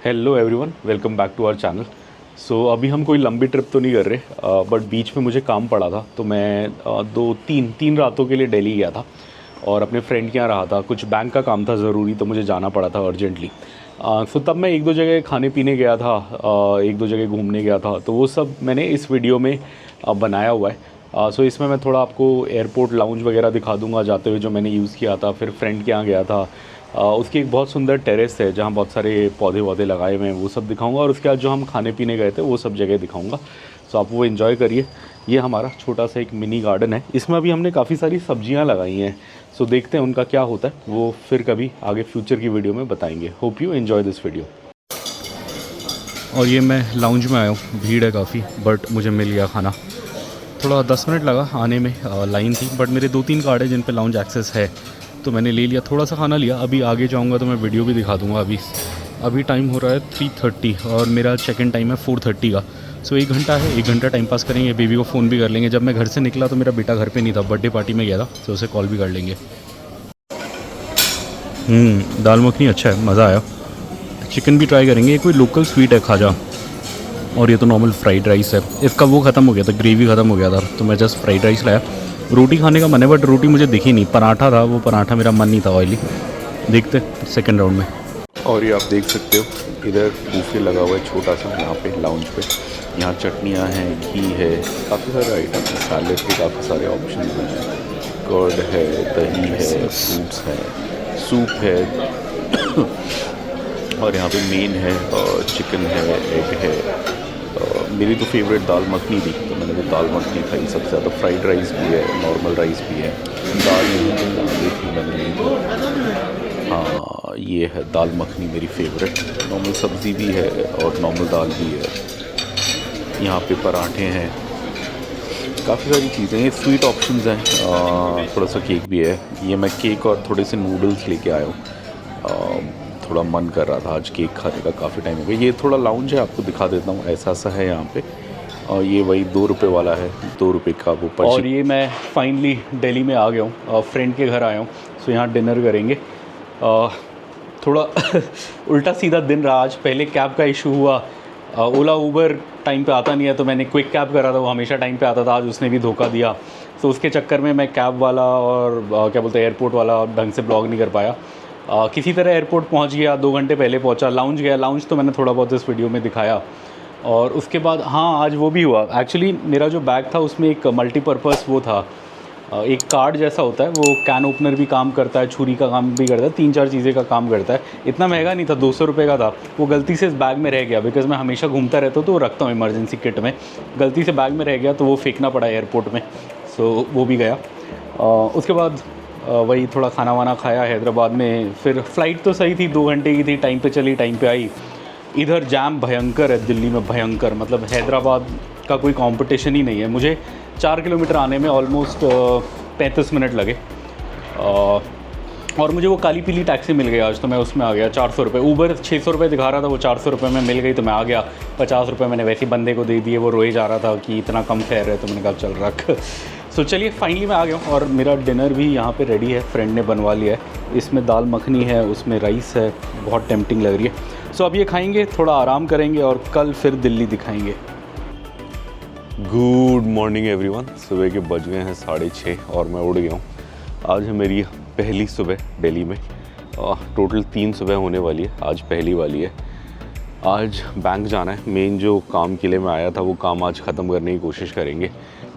Hello everyone, welcome back to our channel. So अभी हम कोई लंबी ट्रिप तो नहीं कर रहे, बट बीच में मुझे काम पड़ा था तो मैं तीन रातों के लिए दिल्ली गया था और अपने फ्रेंड के यहाँ रहा था। कुछ बैंक का काम था ज़रूरी, तो मुझे जाना पड़ा था अर्जेंटली। सो तब मैं एक दो जगह खाने पीने गया था, एक दो जगह घूमने गया था, तो वो सब मैंने इस वीडियो में बनाया हुआ है। सो इसमें मैं थोड़ा आपको एयरपोर्ट लाउंज वगैरह दिखा दूंगा जाते हुए, जो मैंने यूज़ किया था। फिर फ्रेंड के यहाँ गया था, उसकी एक बहुत सुंदर टेरेस है जहाँ बहुत सारे पौधे वौधे लगाए हुए हैं, वो सब दिखाऊंगा। और उसके बाद जो हम खाने पीने गए थे वो सब जगह दिखाऊंगा। सो आप वो एंजॉय करिए। ये हमारा छोटा सा एक मिनी गार्डन है, इसमें अभी हमने काफ़ी सारी सब्जियां लगाई हैं। सो देखते हैं उनका क्या होता है, वो फिर कभी आगे फ्यूचर की वीडियो में बताएंगे। Hope you enjoy this video. और ये मैं लाउंज में आया हूँ, भीड़ है काफ़ी, बट मुझे मिल गया खाना। थोड़ा 10 मिनट लगा आने में, लाइन थी, बट मेरे 2-3 कार्ड है जिन पे लाउंज एक्सेस है, तो मैंने ले लिया। थोड़ा सा खाना लिया। अभी आगे जाऊंगा तो मैं वीडियो भी दिखा दूंगा। अभी टाइम हो रहा है 3:30 और मेरा चेक इन टाइम है 4:30 का। सो 1 घंटा है, 1 घंटा टाइम पास करेंगे। बेबी को फ़ोन भी कर लेंगे। जब मैं घर से निकला तो मेरा बेटा घर पे नहीं था, बर्थडे पार्टी में गया था, तो उसे कॉल भी कर लेंगे। दाल मखनी अच्छा है, मज़ा आया। चिकन भी ट्राई करेंगे। ये कोई लोकल स्वीट है, खाजा। और ये तो नॉर्मल फ्राइड राइस है। इसका वो ख़त्म हो गया था, ग्रेवी ख़त्म हो गया था, तो मैं जस्ट फ्राइड राइस लाया। रोटी खाने का मन है, बट रोटी मुझे दिखी नहीं। पराठा था, वो पराठा मेरा मन नहीं था ऑयली। देखते सेकंड राउंड में। और ये आप देख सकते हो, इधर बूफे लगा हुआ है छोटा सा, यहाँ पे लाउंज पे। यहाँ चटनियाँ हैं, घी है, काफ़ी सारे आइटम हैं। सैलेड के काफ़ी सारे ऑप्शन हैं। कर्ड है, दही है, फ्रूट्स हैं, सूप है। और यहाँ पे मेन है चिकन है, एग है। मेरी तो फेवरेट दाल मखनी थी, तो मैंने वो दाल मखनी खाई सबसे ज़्यादा। फ्राइड राइस भी है, नॉर्मल राइस भी है। दाल नहीं थी, मैंने ली थी। हाँ, ये है दाल मखनी मेरी फेवरेट। नॉर्मल सब्ज़ी भी है और नॉर्मल दाल भी है। यहाँ पे पराठे हैं, काफ़ी सारी चीज़ें हैं। स्वीट ऑप्शंस हैं, थोड़ा सा केक भी है। ये मैं केक और थोड़े से नूडल्स लेके आया हूँ। थोड़ा मन कर रहा था आज केक खाने का, काफ़ी टाइम हो गया। ये थोड़ा लाउंज है, आपको दिखा देता हूँ। ऐसा सा है यहाँ पे। और ये वही 2 रुपये वाला है, 2 रुपये का वो पर्ची। और ये मैं फाइनली दिल्ली में आ गया हूँ, फ्रेंड के घर आया हूँ। सो यहाँ डिनर करेंगे। थोड़ा उल्टा सीधा दिन रहा आज। पहले कैब का इशू हुआ, ओला उबर टाइम पे आता नहीं है, तो मैंने क्विक कैब करा था, वो हमेशा टाइम पे आता था। आज उसने भी धोखा दिया, तो उसके चक्कर में मैं कैब वाला और क्या बोलते हैं एयरपोर्ट वाला ढंग से ब्लॉग नहीं कर पाया। किसी तरह एयरपोर्ट पहुंच गया, 2 घंटे पहले पहुंचा। लाउंज गया, लाउंज तो मैंने थोड़ा बहुत इस वीडियो में दिखाया। और उसके बाद हाँ, आज वो भी हुआ। एक्चुअली मेरा जो बैग था उसमें एक मल्टीपर्पज़ वो था, एक कार्ड जैसा होता है, वो कैन ओपनर भी काम करता है, छुरी का काम भी करता है, 3-4 चीज़ें का काम करता है। इतना महंगा नहीं था, 200 रुपये का था। वो गलती से इस बैग में रह गया, बिकॉज़ मैं हमेशा घूमता रहता हूँ तो रखता हूँ इमरजेंसी किट में। गलती से बैग में रह गया तो वो फेंकना पड़ा एयरपोर्ट में। सो वो भी गया। उसके बाद वही थोड़ा खाना वाना खाया हैदराबाद में। फिर फ़्लाइट तो सही थी, 2 घंटे की थी, टाइम पे चली, टाइम पे आई। इधर जाम भयंकर है दिल्ली में, भयंकर। मतलब हैदराबाद का कोई कंपटीशन ही नहीं है। मुझे 4 किलोमीटर आने में ऑलमोस्ट 35 मिनट लगे। और मुझे वो काली पीली टैक्सी मिल गई आज, तो मैं उसमें आ गया। 400 रुपये, ऊबर 600 रुपये दिखा रहा था, वो 400 रुपये में मिल गई, तो मैं आ गया। 50 रुपये मैंने वैसे ही बंदे को दे दिए, वो रोए जा रहा था कि इतना कम फेयर है, तो मैंने कहा चल रख। सो चलिए फाइनली मैं आ गया हूँ और मेरा डिनर भी यहाँ पे रेडी है, फ्रेंड ने बनवा लिया है। इसमें दाल मखनी है, उसमें राइस है, बहुत टेम्पटिंग लग रही है। सो अब ये खाएंगे, थोड़ा आराम करेंगे और कल फिर दिल्ली दिखाएंगे। Good morning everyone. सुबह के बज गए हैं 6:30 और मैं उड़ गया हूँ। आज है मेरी पहली सुबह दिल्ली में। टोटल 3 सुबह होने वाली है, आज पहली वाली है। आज बैंक जाना है। मेन जो काम के लिए मैं आया था वो काम आज ख़त्म करने की कोशिश करेंगे।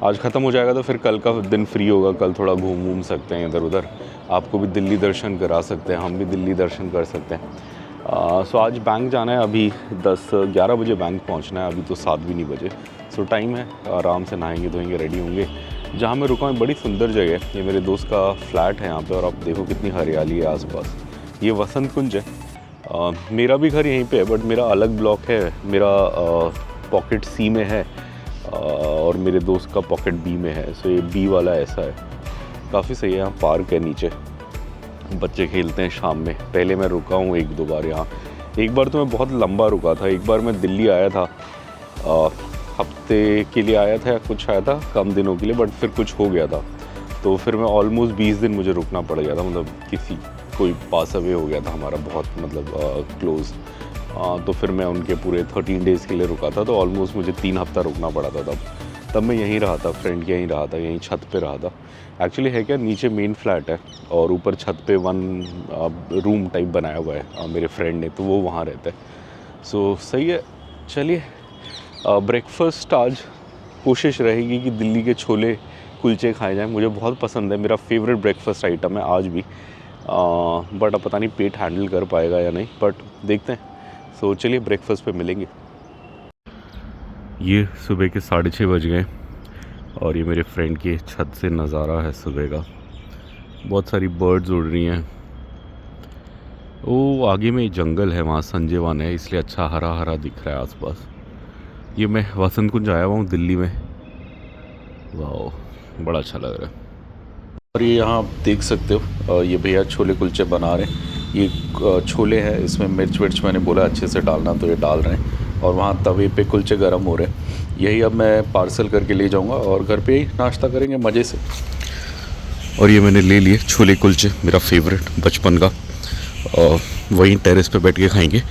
आज ख़त्म हो जाएगा तो फिर कल का दिन फ्री होगा। कल थोड़ा घूम सकते हैं इधर उधर। आपको भी दिल्ली दर्शन करा सकते हैं, हम भी दिल्ली दर्शन कर सकते हैं। सो आज बैंक जाना है। अभी 10-11 बजे बैंक पहुंचना है, अभी तो 7 भी नहीं बजे। सो टाइम है, आराम से नहाएंगे धोएंगे, रेडी होंगे। जहाँ मैं रुका हूँ बड़ी सुंदर जगह है। ये मेरे दोस्त का फ्लैट है यहाँ पे, और आप देखो कितनी हरियाली है आसपास। ये वसंत कुंज है। मेरा भी घर यहीं पे है, बट मेरा अलग ब्लॉक है। मेरा पॉकेट सी में है और मेरे दोस्त का पॉकेट बी में है। सो ये बी वाला ऐसा है, काफ़ी सही है। यहाँ पार्क है नीचे, बच्चे खेलते हैं शाम में। पहले मैं रुका हूँ 1-2 बार यहाँ। एक बार तो मैं बहुत लंबा रुका था। एक बार मैं दिल्ली आया था, हफ्ते के लिए आया था या कुछ आया था, कम दिनों के लिए, बट फिर कुछ हो गया था, तो फिर मैं ऑलमोस्ट 20 दिन मुझे रुकना पड़ गया था। मतलब कोई पास अवे हो गया था हमारा, बहुत मतलब क्लोज। तो फिर मैं उनके पूरे 13 डेज़ के लिए रुका था, तो ऑलमोस्ट मुझे 3 हफ्ता रुकना पड़ा था तब मैं यहीं रहा था, फ्रेंड के यहीं रहा था, यहीं छत पे रहा था। एक्चुअली है क्या, नीचे मेन फ्लैट है और ऊपर छत पे 1 रूम टाइप बनाया हुआ है मेरे फ्रेंड ने, तो वो वहाँ रहता है। सो सही है। चलिए ब्रेकफास्ट आज कोशिश रहेगी कि दिल्ली के छोले कुलचे खाए जाएं। मुझे बहुत पसंद है, मेरा फेवरेट ब्रेकफास्ट आइटम है आज भी। बट अब पता नहीं पेट हैंडल कर पाएगा या नहीं, बट देखते हैं। सो चलिए ब्रेकफास्ट पे मिलेंगे। ये सुबह के 6:30 बज गए और ये मेरे फ्रेंड के छत से नज़ारा है सुबह का। बहुत सारी बर्ड्स उड़ रही हैं। वो आगे में जंगल है, वहाँ संजय वन है, इसलिए अच्छा हरा हरा दिख रहा है आसपास। ये मैं वसंत कुंज आया हुआ हूँ दिल्ली में। वाह, बड़ा अच्छा लग रहा है। और ये यहाँ आप देख सकते हो, ये भैया छोले कुलचे बना रहे हैं। ये छोले हैं, इसमें मिर्च विर्च मैंने बोला अच्छे से डालना, तो ये डाल रहे हैं। और वहाँ तवे पे कुलचे गर्म हो रहे हैं। यही अब मैं पार्सल करके ले जाऊँगा और घर पे ही नाश्ता करेंगे मज़े से। और ये मैंने ले लिए छोले कुलचे, मेरा फेवरेट बचपन का। वहीं टेरेस पे बैठ के खाएंगे।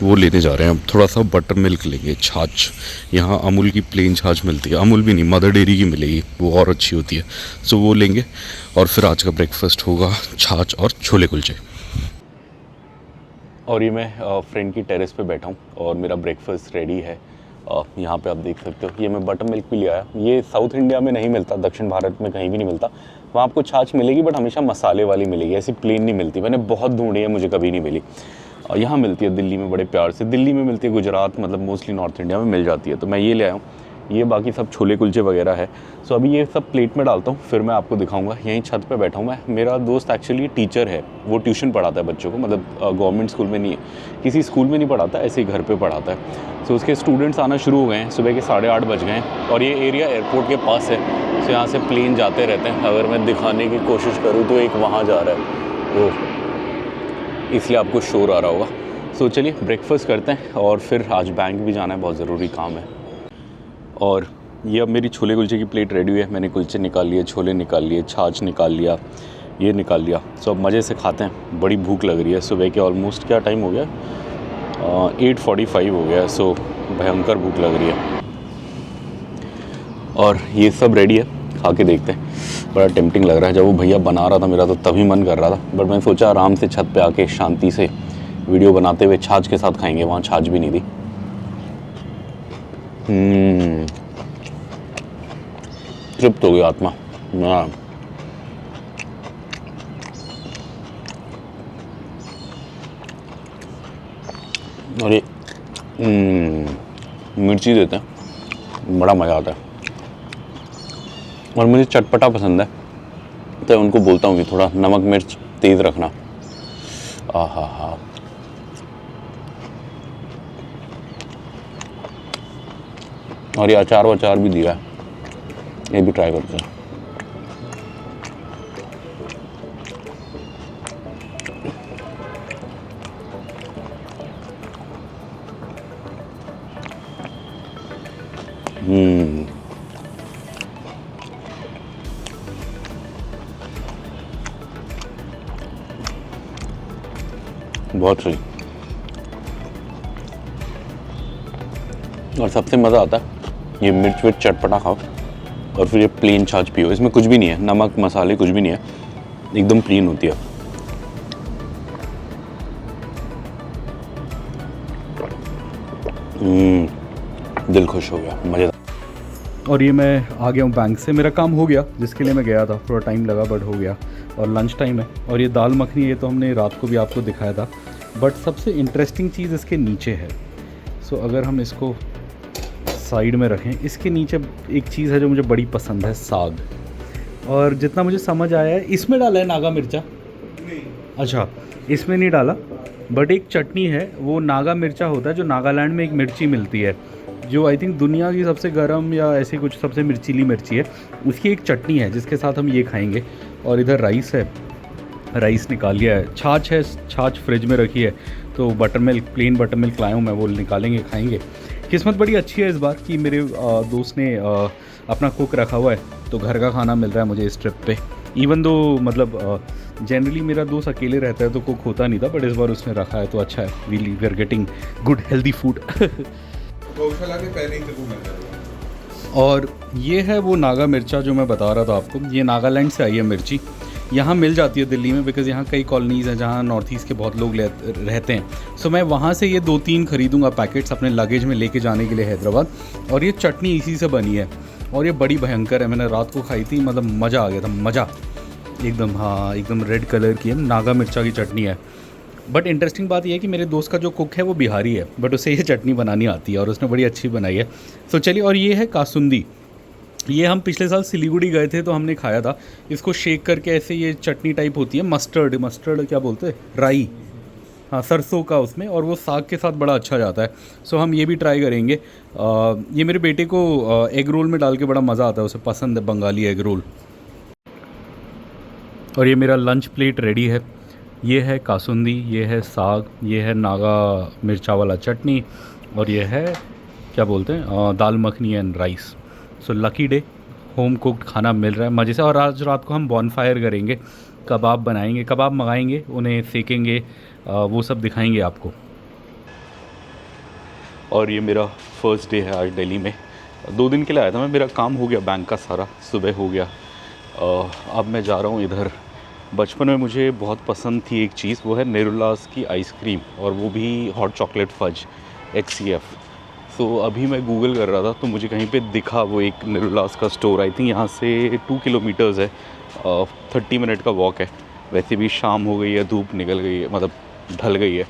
वो लेने जा रहे हैं अब, थोड़ा सा बटर मिल्क लेंगे, छाछ। यहाँ अमूल की प्लेन छाछ मिलती है, अमूल भी नहीं, मदर डेयरी की मिलेगी, वो और अच्छी होती है। सो वो लेंगे और फिर आज का ब्रेकफास्ट होगा छाछ और छोले कुलचे। और ये मैं फ्रेंड की टेरेस पे बैठा हूँ और मेरा ब्रेकफास्ट रेडी है। यहाँ पे आप देख सकते हो, ये मैं बटर मिल्क भी ले आया। ये साउथ इंडिया में नहीं मिलता, दक्षिण भारत में कहीं भी नहीं मिलता। वहाँ आपको छाछ मिलेगी बट हमेशा मसाले वाली मिलेगी, ऐसी प्लेन नहीं मिलती। मैंने बहुत ढूंढी है, मुझे कभी नहीं मिली। यहाँ मिलती है दिल्ली में बड़े प्यार से, दिल्ली में मिलती है, गुजरात मतलब मोस्टली नॉर्थ इंडिया में मिल जाती है, तो मैं ये ले आया हूँ। ये बाकी सब छोले कुलचे वगैरह है। सो अभी ये सब प्लेट में डालता हूँ, फिर मैं आपको दिखाऊंगा। यहीं छत पे बैठा हूँ मैं। मेरा दोस्त एक्चुअली टीचर है, वो ट्यूशन पढ़ाता है बच्चों को, मतलब गवर्नमेंट स्कूल में नहीं है, किसी स्कूल में नहीं पढ़ाता, ऐसे ही घर पे पढ़ाता है। सो उसके स्टूडेंट्स आना शुरू हो गए हैं, सुबह के 8:30 बज गए हैं। और ये एरिया एयरपोर्ट के पास है, सो यहाँ से प्लेन जाते रहते हैं। अगर मैं दिखाने की कोशिश करूँ तो एक वहाँ जा रहा है, वो इसलिए आपको शोर आ रहा होगा। सो चलिए ब्रेकफास्ट करते हैं और फिर आज बैंक भी जाना है, बहुत ज़रूरी काम है। और ये अब मेरी छोले कुलचे की प्लेट रेडी हुई है। मैंने कुलचे निकाल लिए, छोले निकाल लिए, छाछ निकाल लिया, ये निकाल लिया। सो अब मज़े से खाते हैं। बड़ी भूख लग रही है, सुबह के ऑलमोस्ट क्या टाइम हो गया, 8:45 हो गया। सो भयंकर भूख लग रही है और ये सब रेडी है, खा के देखते हैं। बड़ा टेम्पटिंग लग रहा है। जब वो भैया बना रहा था मेरा तो तभी मन कर रहा था, बट मैंने सोचा आराम से छत पे आके शांति से वीडियो बनाते हुए छाछ के साथ खाएंगे। वहाँ छाछ भी नहीं थी। तृप्त हो गई आत्मा। हाँ, और ये मिर्ची देते हैं, बड़ा मज़ा आता है। और मुझे चटपटा पसंद है, तो उनको बोलता हूँ कि थोड़ा नमक मिर्च तेज़ रखना। आहा, और ये अचार वचार भी दिया है, ये भी ट्राई करते हैं। बहुत सही। और सबसे मज़ा आता है ये मिर्च विर्च चटपटा खाओ और फिर ये प्लेन छाछ पियो। इसमें कुछ भी नहीं है, नमक मसाले कुछ भी नहीं है, एकदम प्लेन होती है। दिल खुश हो गया, मज़ेदार। और ये मैं आ गया हूँ बैंक से, मेरा काम हो गया जिसके लिए मैं गया था। थोड़ा टाइम लगा बट हो गया। और लंच टाइम है। और ये दाल मखनी, ये तो हमने रात को भी आपको दिखाया था, बट सबसे इंटरेस्टिंग चीज़ इसके नीचे है। सो अगर हम इसको साइड में रखें, इसके नीचे एक चीज़ है जो मुझे बड़ी पसंद है, साग। और जितना मुझे समझ आया है इसमें डाला है नागा मिर्चा। अच्छा, इसमें नहीं डाला, बट एक चटनी है, वो नागा मिर्चा होता है, जो नागालैंड में एक मिर्ची मिलती है, जो आई थिंक दुनिया की सबसे गर्म या ऐसी कुछ सबसे मिर्चीली मिर्ची है। उसकी एक चटनी है जिसके साथ हम ये खाएंगे। और इधर राइस है, राइस निकाल लिया है। छाछ है, छाछ फ्रिज में रखी है, तो butter milk, plain butter milk लाया हूँ मैं, वो निकालेंगे खाएंगे। किस्मत बड़ी अच्छी है इस बार कि मेरे दोस्त ने अपना कुक रखा हुआ है, तो घर का खाना मिल रहा है मुझे इस ट्रिप पे। इवन दो मतलब जनरली मेरा दोस्त अकेले रहता है तो कुक होता नहीं था, बट इस बार उसने रखा है तो अच्छा है। We are getting good healthy food. गौशाला के पहले ही तेरे मिल जाएगा। और ये है वो नागा मिर्चा जो मैं बता रहा था आपको, ये नागालैंड से आई है मिर्ची। यहाँ मिल जाती है दिल्ली में, बिकॉज़ यहाँ कई कॉलोनीज़ हैं जहाँ नॉर्थ ईस्ट के बहुत लोग रहते हैं। सो मैं वहाँ से ये 2-3 ख़रीदूँगा पैकेट्स अपने लगेज में लेके जाने के लिए हैदराबाद। और ये चटनी इसी से बनी है और ये बड़ी भयंकर है। मैंने रात को खाई थी, मतलब मज़ा आ गया था, मज़ा एकदम। हाँ, एकदम रेड कलर की है, नागा मिर्चा की चटनी है। बट इंटरेस्टिंग बात यह है कि मेरे दोस्त का जो कुक है वो बिहारी है, बट उसे ये चटनी बनानी आती है और उसने बड़ी अच्छी बनाई है। सो चलिए, और ये है कासुंदी। ये हम पिछले साल सिलीगुड़ी गए थे तो हमने खाया था। इसको शेक करके ऐसे ये चटनी टाइप होती है, मस्टर्ड क्या बोलते हैं, राई, हाँ सरसों का उसमें, और वो साग के साथ बड़ा अच्छा जाता है। सो हम ये भी ट्राई करेंगे। ये मेरे बेटे को एग रोल में डाल के बड़ा मज़ा आता है, उसे पसंद है बंगाली एग रोल। और ये मेरा लंच प्लेट रेडी है। ये है कासुंदी, ये है साग, ये है नागा मिर्चा वाला चटनी, और ये है क्या बोलते हैं dal makhani and rice. So lucky day, home cooked खाना मिल रहा है मज़े से। और आज रात को हम बॉनफायर करेंगे, कबाब बनाएंगे, कबाब मंगाएंगे, उन्हें सेकेंगे, वो सब दिखाएंगे आपको। और ये मेरा फर्स्ट डे है आज दिल्ली में। 2 दिन के लिए आया था मैं, मेरा काम हो गया बैंक का सारा, सुबह हो गया। अब मैं जा रहा हूँ इधर। बचपन में मुझे बहुत पसंद थी एक चीज़, वो है नेरुलास की आइसक्रीम, और वो भी हॉट चॉकलेट फज XCF। तो अभी मैं गूगल कर रहा था तो मुझे कहीं पे दिखा वो एक नेरुलास का स्टोर। आई थिंक यहाँ से 2 किलोमीटर्स है, 30 मिनट का वॉक है। वैसे भी शाम हो गई है, धूप निकल गई है, मतलब ढल गई है।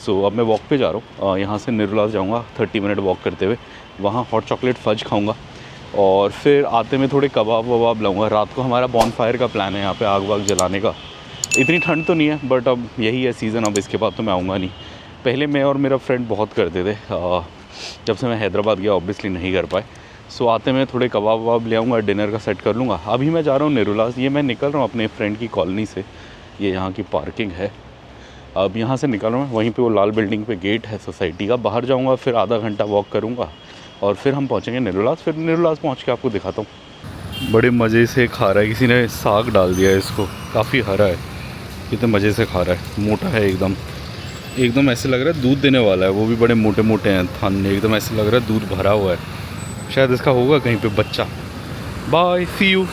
सो अब मैं वॉक पे जा रहा हूँ। यहाँ से नेरुलास जाऊँगा 30 मिनट वॉक करते हुए, वहाँ हॉट चॉकलेट फज खाऊँगा और फिर आते में थोड़े कबाब वबाब लाऊँगा। रात को हमारा बॉनफायर का प्लान है यहाँ पे, आग वाग जलाने का। इतनी ठंड तो नहीं है, बट अब यही है सीज़न, अब इसके बाद तो मैं आऊँगा नहीं। पहले मैं और मेरा फ्रेंड बहुत करते थे, जब से मैं हैदराबाद गया ऑब्वियसली नहीं कर पाए। सो आते में थोड़े कबाब वबाब ले आऊँगा, डिनर का सेट कर लूँगा। अभी मैं जा रहा हूँ नेरुलास। ये मैं निकल रहा हूँ अपने फ्रेंड की कॉलोनी से, ये यहाँ की पार्किंग है। अब यहाँ से निकल रहा हूँ, वहीं पे वो लाल बिल्डिंग पे गेट है सोसाइटी का, बाहर जाऊँगा, फिर आधा घंटा वॉक करूँगा और फिर हम पहुँचेंगे नेरुलास। फिर नेरुलास पहुँच के आपको दिखाता हूँ। बड़े मज़े से खा रहा है, किसी ने साग डाल दिया है इसको, काफ़ी हरा है, कितने मज़े से खा रहा है। मोटा है एकदम ऐसे लग रहा है दूध देने वाला है, वो भी बड़े मोटे मोटे हैं थान, एकदम ऐसे लग रहा है दूध भरा हुआ है। शायद इसका होगा कहीं पे बच्चा। Bye, see you.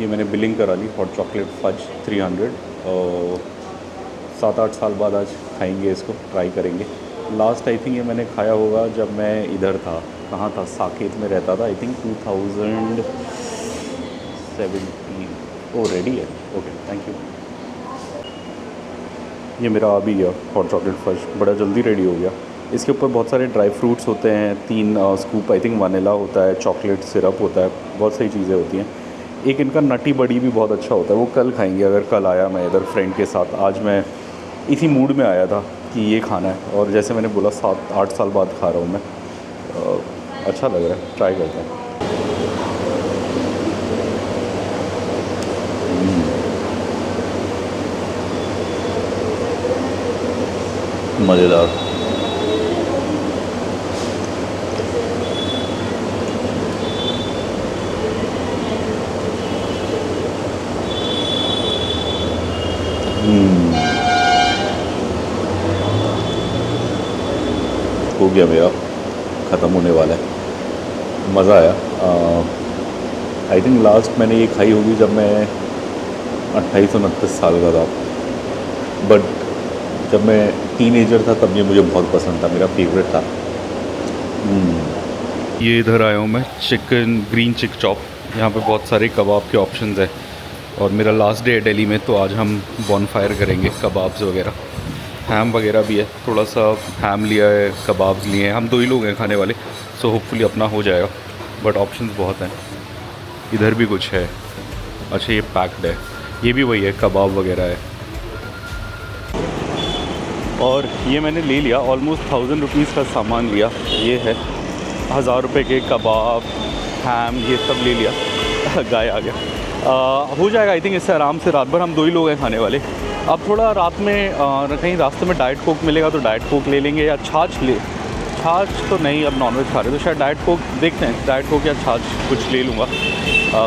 ये मैंने बिलिंग करा ली, हॉट चॉकलेट फज 300। 7-8 साल बाद आज खाएंगे इसको, ट्राई करेंगे। लास्ट आई थिंक ये मैंने खाया होगा जब मैं इधर था, कहाँ था, साकेत में रहता था। I think 2017। ओ रेडी है, ओके थैंक यू। ये मेरा आ भी गया हॉट चॉकलेट फज, बड़ा जल्दी रेडी हो गया। इसके ऊपर बहुत सारे ड्राई फ्रूट्स होते हैं, 3 स्कूप आई थिंक वनीला होता है, चॉकलेट सिरप होता है, बहुत सारी चीज़ें होती हैं। एक इनका नटी बड़ी भी बहुत अच्छा होता है, वो कल खाएंगे अगर कल आया मैं इधर फ्रेंड के साथ। आज मैं इसी मूड में आया था कि ये खाना है, और जैसे मैंने बोला 7-8 साल बाद खा रहा हूँ मैं। अच्छा लग रहा है, ट्राई करते हैं। मज़ेदार। हो गया मेरा, ख़त्म होने वाला है। मज़ा आया। आई थिंक लास्ट मैंने ये खाई होगी जब मैं 28-29 साल का था, बट जब मैं टीनेजर था तब ये मुझे बहुत पसंद था, मेरा फेवरेट था। ये इधर आया हूँ मैं, चिकन ग्रीन चिक चॉप। यहाँ पे बहुत सारे कबाब के ऑप्शंस हैं, और मेरा लास्ट डे है दिल्ली में, तो आज हम बॉनफायर करेंगे, कबाब्स वगैरह, हैम वगैरह भी है। थोड़ा सा हैम लिया है, कबाब्स लिए हैं, हम 2 ही लोग हैं खाने वाले, सो होपफुली अपना हो जाएगा। बट ऑप्शंस बहुत हैं। इधर भी कुछ है, अच्छा ये पैक्ड है, ये भी वही है, कबाब वगैरह है। और ये मैंने ले लिया, ऑलमोस्ट 1000 रुपीज़ का सामान लिया। ये है 1000 रुपये के कबाब, हैम, ये सब ले लिया। गाय आ गया। हो जाएगा आई थिंक इससे आराम से, रात भर हम 2 ही लोग हैं खाने वाले। अब थोड़ा रात में कहीं रास्ते में डाइट कोक मिलेगा तो डाइट कोक ले लेंगे, या छाछ तो नहीं, अब नॉनवेज खा रहे तो शायद डाइट कोक देखते हैं, डाइट कोक या छाछ कुछ ले लूँगा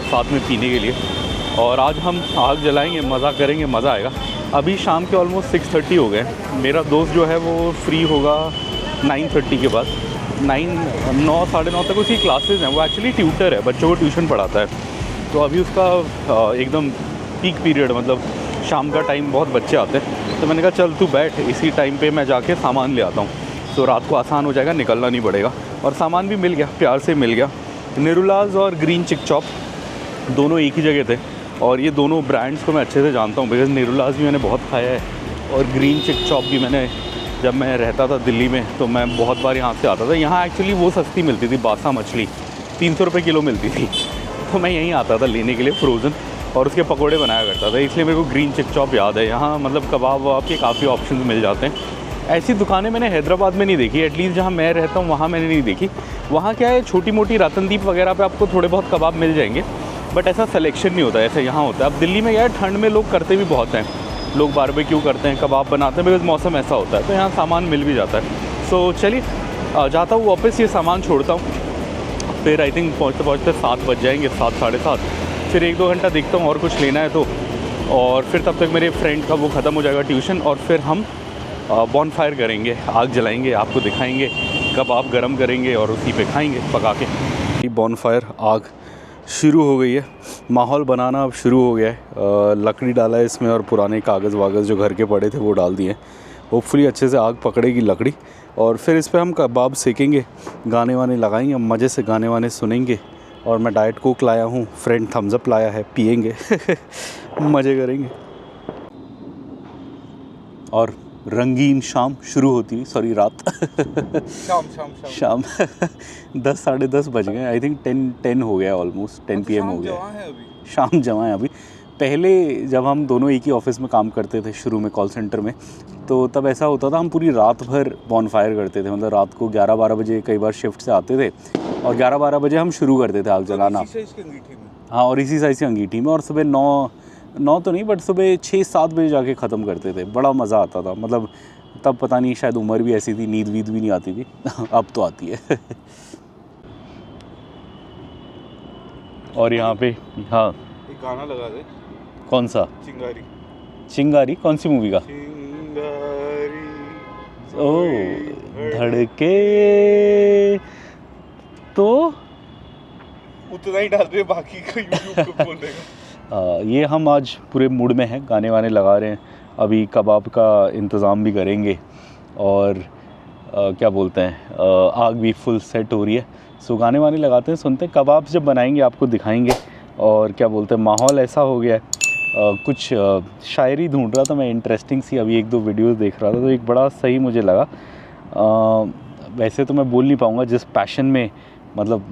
साथ में पीने के लिए। और आज हम आग जलाएंगे, मज़ा करेंगे, मज़ा आएगा। अभी शाम के ऑलमोस्ट 6:30 हो गए। मेरा दोस्त जो है वो फ्री होगा 9:30 के बाद। 9 साढ़े 9 तक उसकी क्लासेस हैं। वो एक्चुअली ट्यूटर है, बच्चों को ट्यूशन पढ़ाता है। तो अभी उसका एकदम पीक पीरियड, मतलब शाम का टाइम बहुत बच्चे आते हैं। तो मैंने कहा चल तू बैठ, इसी टाइम पे मैं जाके सामान ले आता हूँ, तो रात को आसान हो जाएगा, निकलना नहीं पड़ेगा। और सामान भी मिल गया, प्यार से मिल गया। निरुलाज और ग्रीन चिक चॉप दोनों एक ही जगह थे, और ये दोनों ब्रांड्स को मैं अच्छे से जानता हूँ, बिकॉज़ निरुलाज भी मैंने बहुत खाया है और ग्रीन चिक चॉप भी मैंने, जब मैं रहता था दिल्ली में तो मैं बहुत बार यहाँ से आता था। यहाँ एक्चुअली वो सस्ती मिलती थी, बासा मछली 300 रुपये किलो मिलती थी, तो मैं यहीं आता था लेने के लिए फ्रोज़न, और उसके पकोड़े बनाया करता था, इसलिए मेरे को ग्रीन चिक चॉप याद है। यहाँ मतलब कबाब वबाब के काफ़ी ऑप्शन मिल जाते हैं। ऐसी दुकानें मैंने हैदराबाद में नहीं देखी, एटलीस्ट जहाँ मैं रहता हूँ वहाँ मैंने नहीं देखी। वहाँ क्या है, छोटी मोटी रतनदीप वगैरह पे आपको थोड़े बहुत कबाब मिल जाएंगे, बट ऐसा सिलेक्शन नहीं होता ऐसे यहाँ होता है। अब दिल्ली में क्या है, ठंड में लोग करते भी बहुत हैं, लोग बारबेक्यू करते हैं, कबाब बनाते हैं, बिकॉज मौसम ऐसा होता है, तो यहाँ सामान मिल भी जाता है। सो चलिए जाता हूँ वापस, ये सामान छोड़ता हूँ, फिर आई थिंक पहुँचते पहुँचते 7 बज जाएंगे, 7 साढ़े 7। फिर 1-2 घंटा देखता हूँ और कुछ लेना है तो, और फिर तब तक मेरे फ्रेंड का वो ख़त्म हो जाएगा ट्यूशन, और फिर हम बॉनफायर करेंगे, आग जलाएंगे, आपको दिखाएंगे, कबाब गरम करेंगे और उसी पे खाएंगे पका के। बॉनफायर आग शुरू हो गई है, माहौल बनाना अब शुरू हो गया है। लकड़ी डाला है इसमें और पुराने कागज़ वागज़ जो घर के पड़े थे वो डाल दिए। होपफुली अच्छे से आग पकड़ेगी लकड़ी, और फिर इस पर हम कबाब सेकेंगे, गाने वाने लगाएंगे, मज़े से गाने वाने सुनेंगे। और मैं डाइट कोक लाया हूँ, फ्रेंड थम्स अप लाया है, पिएंगे मज़े करेंगे। और रंगीन शाम शुरू होती हुई, सॉरी रात शाम 10 साढ़े 10 बज गए। आई थिंक 10 हो गया, ऑलमोस्ट 10 PM हो गया। शाम जमा है अभी। पहले जब हम दोनों एक ही ऑफिस में काम करते थे शुरू में, कॉल सेंटर में, तो तब ऐसा होता था हम पूरी रात भर बॉनफायर करते थे। मतलब रात को 11-12 बजे कई बार शिफ्ट से आते थे और 11-12 बजे हम शुरू करते थे आग जलाना। हाँ, और इसी साइज़ की अंगीठी में, और सुबह 9 तो नहीं, बट सुबह 6-7 बजे जाके ख़त्म करते थे। बड़ा मज़ा आता था। मतलब तब पता नहीं, शायद उम्र भी ऐसी थी, नींद वीद भी नहीं आती थी अब तो आती है और यहाँ पे हाँ एक गाना लगा दे। कौन सा? चिंगारी। चिंगारी कौन सी मूवी का? चिंगारी ओ धड़के, तो उतना ही डाल रहे, बाकी का यूट्यूब पे बोल देगा। ये हम आज पूरे मूड में हैं, गाने वाने लगा रहे हैं। अभी कबाब का इंतज़ाम भी करेंगे, और क्या बोलते हैं, आग भी फुल सेट हो रही है। सो गाने वाने लगाते हैं, सुनते हैं। कबाब जब बनाएंगे आपको दिखाएंगे। और क्या बोलते हैं, माहौल ऐसा हो गया है। कुछ शायरी ढूंढ रहा था मैं, इंटरेस्टिंग सी, अभी 1-2 वीडियोस देख रहा था, तो एक बड़ा सही मुझे लगा। वैसे तो मैं बोल नहीं पाऊँगा जिस पैशन में, मतलब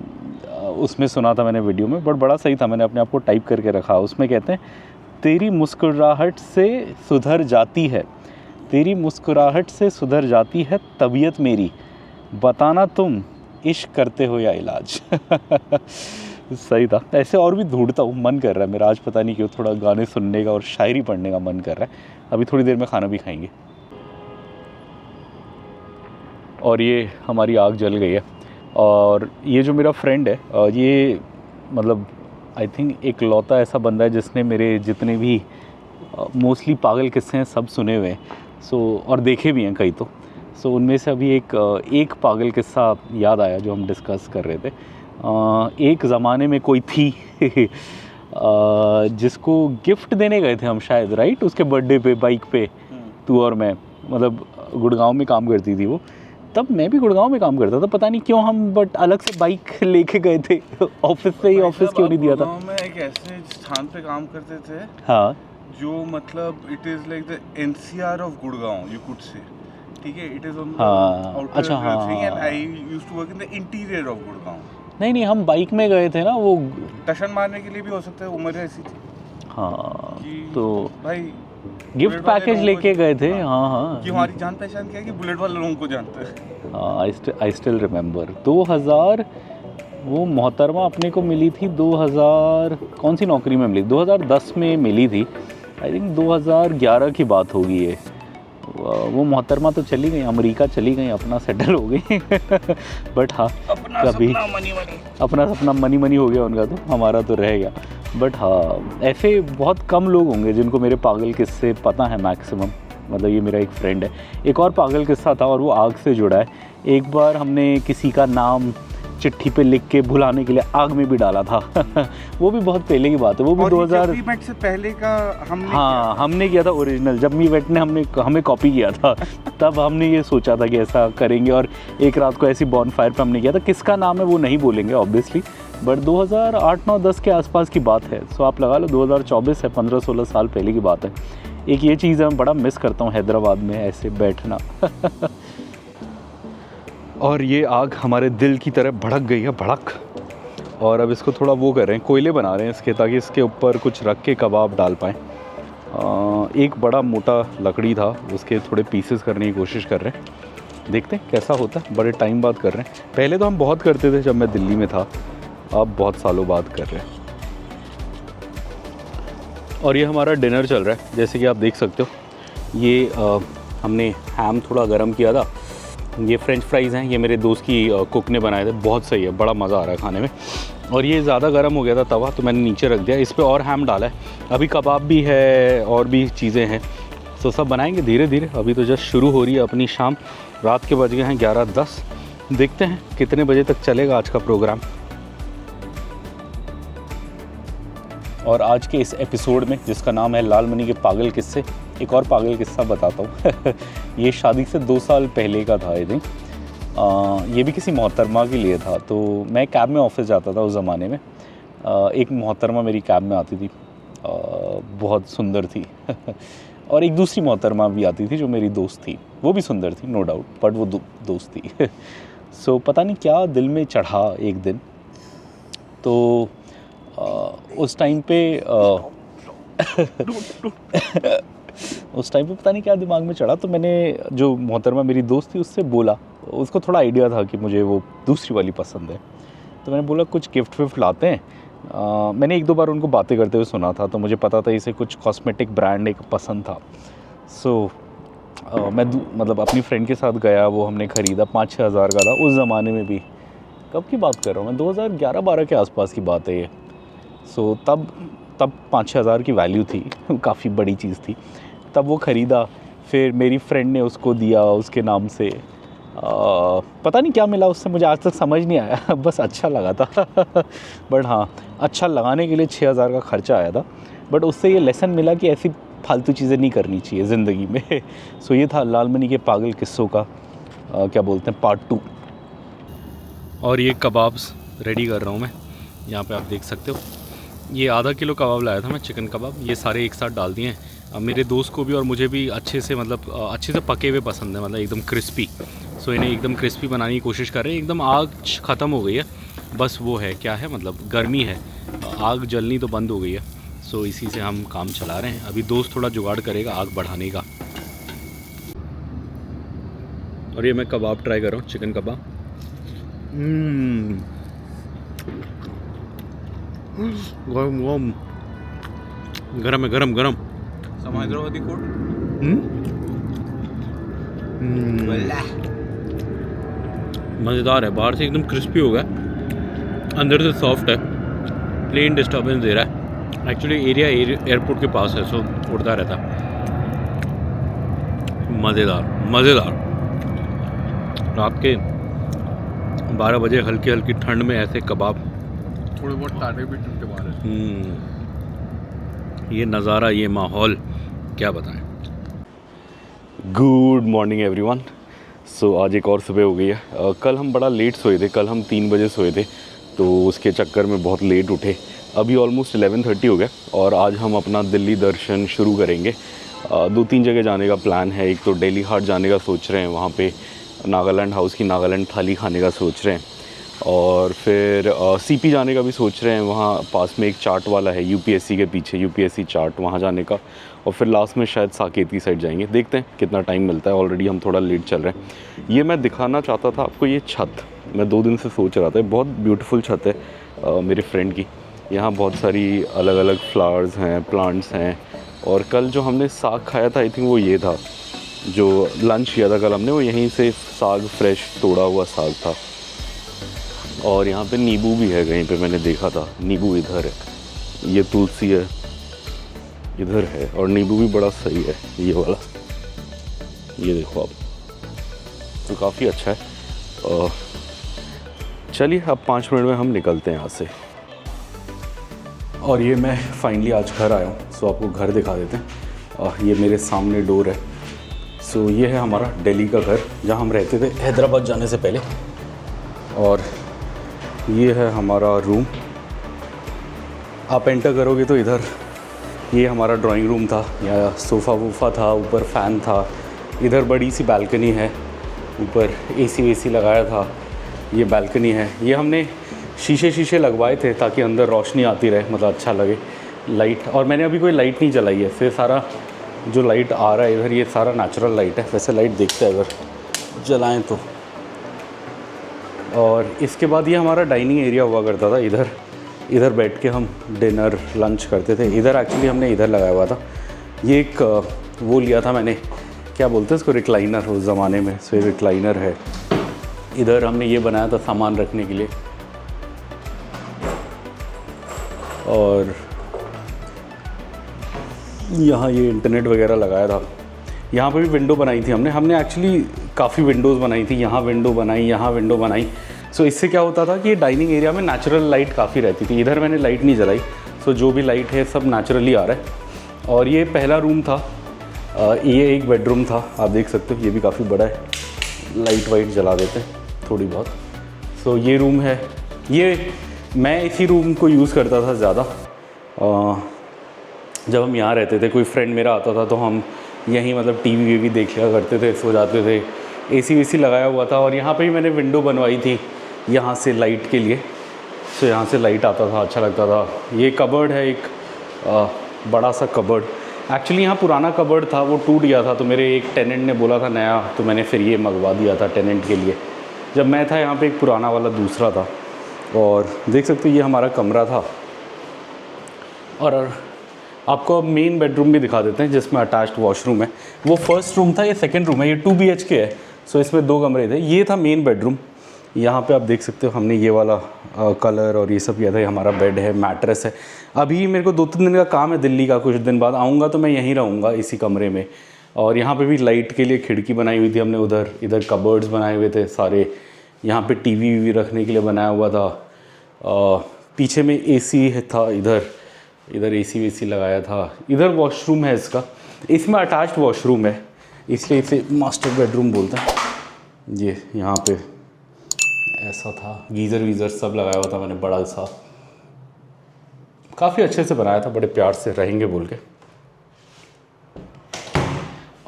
उसमें सुना था मैंने वीडियो में, बट बड़ा सही था, मैंने अपने आप को टाइप करके रखा। उसमें कहते हैं, तेरी मुस्कुराहट से सुधर जाती है, तेरी मुस्कुराहट से सुधर जाती है तबीयत मेरी, बताना तुम इश्क करते हो या इलाज सही था। ऐसे और भी ढूंढता हूँ, मन कर रहा है मेरा आज, पता नहीं क्यों, थोड़ा गाने सुनने का और शायरी पढ़ने का मन कर रहा है। अभी थोड़ी देर में खाना भी खाएंगे। और ये हमारी आग जल गई है, और ये जो मेरा फ्रेंड है, ये मतलब आई थिंक एक लौता ऐसा बंदा है जिसने मेरे जितने भी मोस्टली पागल किस्से हैं सब सुने हुए हैं। सो और देखे भी हैं कई तो। सो उनमें से अभी एक पागल किस्सा याद आया जो हम डिस्कस कर रहे थे। एक ज़माने में कोई थी जिसको गिफ्ट देने गए थे हम शायद, राइट, उसके बर्थडे पे बाइक पे, तू और मैं। मतलब गुड़गांव में काम करती थी वो, तब मैं भी गुड़गांव में काम करता था, पता नहीं क्यों हम बट अलग से बाइक लेके गए थे ऑफिस से ही, ऑफिस क्यों नहीं दिया था। मैं एक ऐसे स्थान पे काम करते थे, हाँ, जो मतलब it is like the NCR of Gurgaon, you could say, ठीक है, इट इज ऑन हाँ, अच्छा, हाँ, and I used to work in the interior of Gurgaon. नहीं हम बाइक में गए थे ना, वो टशन मारने के लिए भी हो सकता है, उम्र ऐसी थी। हाँ, कि तो भाई गिफ्ट पैकेज लेके गए थे। हाँ कि हमारी जान पहचान क्या है कि बुलेट वाले लोगों को जानते हैं। हाँ, आई स्टिल रिमेंबर 2000, वो मोहतरमा अपने को मिली थी 2000, कौन सी नौकरी में मिली, 2010 में मिली थी। आई थिंक 2011 की बात होगी ये। वो मोहतरमा तो चली गई, अमेरिका चली गई, अपना सेटल हो गई बट हाँ, कभी अपना सपना मनी हो गया उनका, तो हमारा तो रह गया। बट हाँ, ऐसे बहुत कम लोग होंगे जिनको मेरे पागल किस्से पता है मैक्सिमम। मतलब ये मेरा एक फ्रेंड है। एक और पागल किस्सा था और वो आग से जुड़ा है। एक बार हमने किसी का नाम चिट्ठी पे लिख के भुलाने के लिए आग में भी डाला था। वो भी बहुत पहले की बात है, वो भी 2000 मीट से पहले का हमने हाँ हमने किया था ओरिजिनल। जब मी वेट ने हमें कॉपी किया था तब हमने ये सोचा था कि ऐसा करेंगे और एक रात को ऐसी बॉनफायर पे हमने किया था। किसका नाम है वो नहीं बोलेंगे ऑब्वियसली, बट 2008, 9, 10 के आसपास की बात है। सो आप लगा लो 2024 है, 15-16 साल पहले की बात है। एक ये चीज़ मैं बड़ा मिस करता हूँ हैदराबाद में ऐसे बैठना। और ये आग हमारे दिल की तरह भड़क गई है, भड़क। और अब इसको थोड़ा वो कर रहे हैं, कोयले बना रहे हैं इसके, ताकि इसके ऊपर कुछ रख के कबाब डाल पाएँ। एक बड़ा मोटा लकड़ी था, उसके थोड़े पीसेस करने की कोशिश कर रहे हैं। देखते हैं कैसा होता है, बड़े टाइम बाद कर रहे हैं। पहले तो हम बहुत करते थे जब मैं दिल्ली में था, अब बहुत सालों बाद कर रहे हैं। और ये हमारा डिनर चल रहा है, जैसे कि आप देख सकते हो। ये हमने हैम थोड़ा गर्म किया था। ये फ्रेंच फ्राइज़ हैं, ये मेरे दोस्त की कुक ने बनाए थे, बहुत सही है, बड़ा मज़ा आ रहा है खाने में। और ये ज़्यादा गर्म हो गया था तवा, तो मैंने नीचे रख दिया। इस पर और हैम डाला है। अभी कबाब भी है और भी चीज़ें हैं, तो सब बनाएंगे धीरे धीरे। अभी तो जस्ट शुरू हो रही है अपनी शाम। रात के बज गए हैं 11:10। देखते हैं कितने बजे तक चलेगा आज का प्रोग्राम। और आज के इस एपिसोड में, जिसका नाम है लाल मनी के पागल किस्से, एक और पागल किस्सा बताता हूँ। ये शादी से 2 साल पहले का था आई थिंक। ये भी किसी मोहतरमा के लिए था। तो मैं कैब में ऑफिस जाता था उस ज़माने में। एक मोहतरमा मेरी कैब में आती थी, बहुत सुंदर थी। और एक दूसरी मोहतरमा भी आती थी जो मेरी दोस्त थी, वो भी सुंदर थी नो डाउट, बट वो दोस्त थी। सो पता नहीं क्या दिल में चढ़ा एक दिन, तो उस टाइम पे पता नहीं क्या दिमाग में चढ़ा, तो मैंने जो मोहतरमा मेरी दोस्त थी उससे बोला। उसको थोड़ा आइडिया था कि मुझे वो दूसरी वाली पसंद है, तो मैंने बोला कुछ गिफ्ट विफ्ट लाते हैं। मैंने 1-2 बार उनको बातें करते हुए सुना था, तो मुझे पता था इसे कुछ कॉस्मेटिक ब्रांड एक पसंद था। सो मैं मतलब अपनी फ्रेंड के साथ गया, वो हमने ख़रीदा। 5-6 हज़ार का था उस ज़माने में भी। कब की बात कर रहा हूँ मैं, 2011-12 के आसपास की बात है ये। सो तब 5-6 हज़ार की वैल्यू थी, काफ़ी बड़ी चीज़ थी। तब वो ख़रीदा, फिर मेरी फ्रेंड ने उसको दिया उसके नाम से। पता नहीं क्या मिला उससे, मुझे आज तक समझ नहीं आया। बस अच्छा लगा था। बट हाँ, अच्छा लगाने के लिए 6 हज़ार का ख़र्चा आया था। बट उससे ये लेसन मिला कि ऐसी फालतू चीज़ें नहीं करनी चाहिए ज़िंदगी में। सो ये था लाल मनी के पागल किस्सों का क्या बोलते हैं पार्ट 2। और ये कबाब्स रेडी कर रहा हूँ मैं। यहाँ पे आप देख सकते हो, ये आधा किलो कबाब लाया था मैं, चिकन कबाब। ये सारे एक साथ डाल दिए हैं। मेरे दोस्त को भी और मुझे भी अच्छे से, मतलब अच्छे से पके हुए पसंद है, मतलब एकदम क्रिस्पी। सो इन्हें एकदम क्रिस्पी बनाने की कोशिश कर रहे हैं। एकदम आग ख़त्म हो गई है, बस वो है क्या है, मतलब गर्मी है, आग जलनी तो बंद हो गई है। सो इसी से हम काम चला रहे हैं। अभी दोस्त थोड़ा जुगाड़ करेगा आग बढ़ाने का। और ये मैं कबाब ट्राई कर रहा हूँ, चिकन कबाब। गरम है, गरम। Some Hyderabadi food? मज़ेदार है। बाहर से एकदम क्रिस्पी हो गया, अंदर से सॉफ्ट है। प्लेन डिस्टर्बेंस दे रहा है। एक्चुअली एरिया एयरपोर्ट के पास है, सो उड़ता रहता। मज़ेदार। रात के 12 बजे हल्की ठंड में ऐसे कबाब, थोड़े बहुत टाटे भी टूटे मारे। ये नज़ारा, ये माहौल, क्या बताएं। Good morning everyone. सो आज एक और सुबह हो गई है। कल हम बड़ा लेट सोए थे, कल हम 3 बजे सोए थे, तो उसके चक्कर में बहुत लेट उठे। अभी ऑलमोस्ट 11:30 हो गया और आज हम अपना दिल्ली दर्शन शुरू करेंगे। 2-3 जगह जाने का प्लान है। एक तो दिल्ली हाट जाने का सोच रहे हैं, वहाँ पे नागालैंड हाउस की नागालैंड थाली खाने का सोच रहे हैं। और फिर सीपी जाने का भी सोच रहे हैं, वहाँ पास में एक चाट वाला है यूपीएससी के पीछे, यूपीएससी चाट, वहाँ जाने का। और फिर लास्ट में शायद साकेती साइड जाएंगे, देखते हैं कितना टाइम मिलता है। ऑलरेडी हम थोड़ा लेट चल रहे हैं। ये मैं दिखाना चाहता था आपको, ये छत मैं 2 दिन से सोच रहा था। बहुत ब्यूटीफुल छत है मेरे फ्रेंड की। यहाँ बहुत सारी अलग अलग फ्लावर्स हैं, प्लांट्स हैं। और कल जो हमने साग खाया था, आई थिंक वो ये था, जो लंच किया था कल हमने, वो यहीं से साग, फ्रेश तोड़ा हुआ साग था। और यहाँ पे नींबू भी है कहीं पे, मैंने देखा था नींबू इधर है। ये तुलसी है इधर है, और नींबू भी बड़ा सही है ये वाला, ये देखो आप, तो काफ़ी अच्छा है। चलिए अब 5 मिनट में हम निकलते हैं यहाँ से। और ये मैं फाइनली आज घर आया हूँ, सो आपको घर दिखा देते हैं। ये मेरे सामने डोर है। सो ये है हमारा दिल्ली का घर जहाँ हम रहते थे हैदराबाद जाने से पहले। और ये है हमारा रूम। आप एंटर करोगे तो इधर ये हमारा ड्राइंग रूम था, या सोफ़ा वूफ़ा था, ऊपर फ़ैन था। इधर बड़ी सी बालकनी है, ऊपर एसी वेसी लगाया था। ये बालकनी है, ये हमने शीशे लगवाए थे ताकि अंदर रोशनी आती रहे, मतलब अच्छा लगे लाइट। और मैंने अभी कोई लाइट नहीं जलाई है, फिर सारा जो लाइट आ रहा है इधर ये सारा नेचुरल लाइट है। वैसे लाइट देखते हैं अगर जलाएं तो। और इसके बाद ये हमारा डाइनिंग एरिया हुआ करता था। इधर बैठ के हम डिनर लंच करते थे। इधर एक्चुअली हमने इधर लगाया हुआ था। ये एक वो लिया था मैंने, क्या बोलते हैं इसको, रिक्लाइनर उस ज़माने में। सो रिक्लाइनर है। इधर हमने ये बनाया था सामान रखने के लिए। और यहाँ ये इंटरनेट वगैरह लगाया था। यहाँ पे भी विंडो बनाई थी हमने एक्चुअली काफ़ी विंडोज़ बनाई थी। यहाँ विंडो बनाई, यहाँ विंडो बनाई। सो इससे क्या होता था कि डाइनिंग एरिया में नेचुरल लाइट काफ़ी रहती थी। इधर मैंने लाइट नहीं जलाई, सो जो भी लाइट है सब नेचुरली आ रहा है। और ये पहला रूम था। ये एक बेडरूम था, आप देख सकते हो। ये भी काफ़ी बड़ा है, लाइट वाइट जला देते हैं थोड़ी बहुत। सो ये रूम है। ये मैं इसी रूम को यूज़ करता था ज़्यादा। जब हम यहाँ रहते थे, कोई फ्रेंड मेरा आता था तो हम यहीं मतलब टीवी वीवी देख लिया करते थे, सो जाते थे। एसी वेसी लगाया हुआ था। और यहाँ पे ही मैंने विंडो बनवाई थी यहाँ से लाइट के लिए। सो यहाँ से लाइट आता था, अच्छा लगता था। ये कबर्ड है एक बड़ा सा कबर्ड। एक्चुअली यहाँ पुराना कबर्ड था, वो टूट गया था, तो मेरे एक टेनेंट ने बोला था नया, तो मैंने फिर ये मंगवा दिया था टेनेंट के लिए। जब मैं था यहाँ पे एक पुराना वाला दूसरा था। और देख सकते हो ये हमारा कमरा था। और आपको अब मेन बेडरूम भी दिखा देते हैं जिसमें अटैच्ड वॉशरूम है। वो फर्स्ट रूम था, ये सेकंड रूम है। ये 2 BHK है। सो इसमें 2 कमरे थे। ये था मेन बेडरूम। यहाँ पे आप देख सकते हो हमने ये वाला कलर और ये सब किया था। ये हमारा बेड है, मैट्रेस है। अभी मेरे को 2-3 दिन का काम है दिल्ली का, कुछ दिन बाद आऊँगा तो मैं यहीं रहूँगा इसी कमरे में। और यहाँ पे भी लाइट के लिए खिड़की बनाई हुई थी हमने। इधर कबर्ड्स बनाए हुए थे सारे। यहाँ पे टीवी वीवी रखने के लिए बनाया हुआ था। पीछे में एसी था। इधर एसी वेसी लगाया था। इधर वॉशरूम है इसका। इसमें अटैच्ड वॉशरूम है, इसलिए इसे मास्टर बेडरूम बोलते हैं। ये यहाँ पे ऐसा था। गीज़र वीज़र सब लगाया हुआ था मैंने, बड़ा सा। काफ़ी अच्छे से बनाया था, बड़े प्यार से रहेंगे बोल के।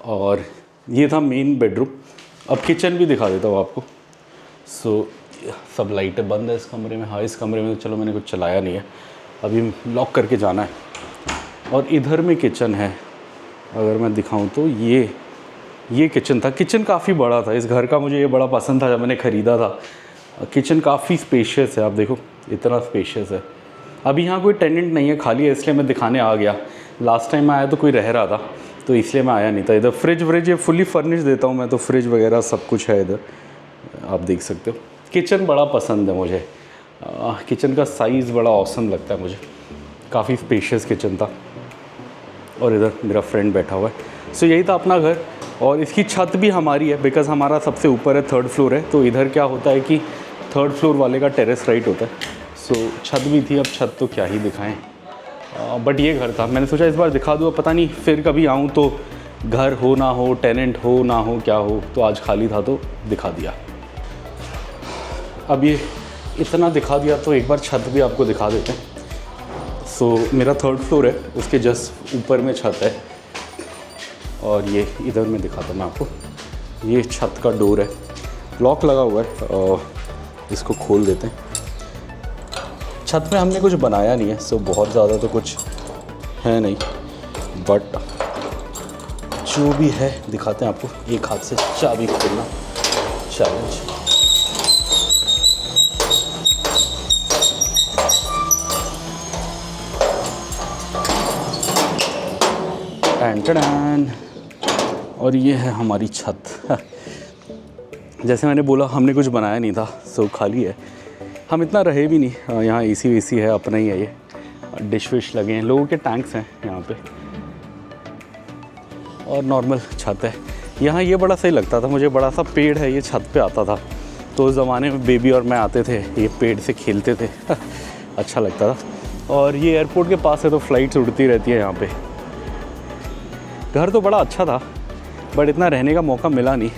और ये था मेन बेडरूम। अब किचन भी दिखा देता हूँ आपको। सो सब लाइटें बंद है इस कमरे में। हाँ, इस कमरे में तो चलो मैंने कुछ चलाया नहीं है, अभी लॉक करके जाना है। और इधर में किचन है। अगर मैं दिखाऊं तो ये किचन था। किचन काफ़ी बड़ा था। इस घर का मुझे ये बड़ा पसंद था जब मैंने ख़रीदा था। किचन काफ़ी स्पेशियस है, आप देखो इतना स्पेशियस है। अभी यहाँ कोई टेनेंट नहीं है, खाली है, इसलिए मैं दिखाने आ गया। लास्ट टाइम मैं आया तो कोई रह रहा था, तो इसलिए मैं आया नहीं था। इधर फ्रिज व्रिज ये फुली फर्निश देता हूँ मैं, तो फ्रिज वगैरह सब कुछ है इधर, आप देख सकते हो। किचन बड़ा पसंद है मुझे। किचन का साइज़ बड़ा ऑसम लगता है मुझे। काफ़ी स्पेशियस किचन था। और इधर मेरा फ्रेंड बैठा हुआ है। सो यही था अपना घर। और इसकी छत भी हमारी है, बिकॉज़ हमारा सबसे ऊपर है, 3rd फ्लोर है। तो इधर क्या होता है कि 3rd फ्लोर वाले का टेरेस राइट होता है। सो छत भी थी। अब छत तो क्या ही दिखाएं, बट ये घर था। मैंने सोचा इस बार दिखा दूँ, पता नहीं फिर कभी आऊँ तो घर हो ना हो, टेनेंट हो ना हो, क्या हो। तो आज खाली था तो दिखा दिया। अब ये इतना दिखा दिया तो एक बार छत भी आपको दिखा देते हैं। सो मेरा 3rd फ्लोर है, उसके जस्ट ऊपर में छत है। और ये इधर में दिखाता मैं आपको। ये छत का डोर है, लॉक लगा हुआ है। और इसको खोल देते हैं। छत में हमने कुछ बनाया नहीं है, सो बहुत ज़्यादा तो कुछ है नहीं, बट जो भी है दिखाते हैं आपको। एक हाथ से चाबी खोलना चैलेंज। टन। और ये है हमारी छत। जैसे मैंने बोला हमने कुछ बनाया नहीं था, सो खाली है। हम इतना रहे भी नहीं। यहाँ एसी वेसी है, अपना ही है ये। डिश विश लगे हैं, लोगों के टैंक्स हैं यहाँ पे और नॉर्मल छत है। यहाँ ये बड़ा सही लगता था मुझे, बड़ा सा पेड़ है, ये छत पे आता था, तो उस ज़माने में बेबी और मैं आते थे, ये पेड़ से खेलते थे अच्छा लगता था। और ये एयरपोर्ट के पास है तो फ़्लाइट्स उड़ती रहती है यहाँ पे। घर तो बड़ा अच्छा था बट इतना रहने का मौका मिला नहीं,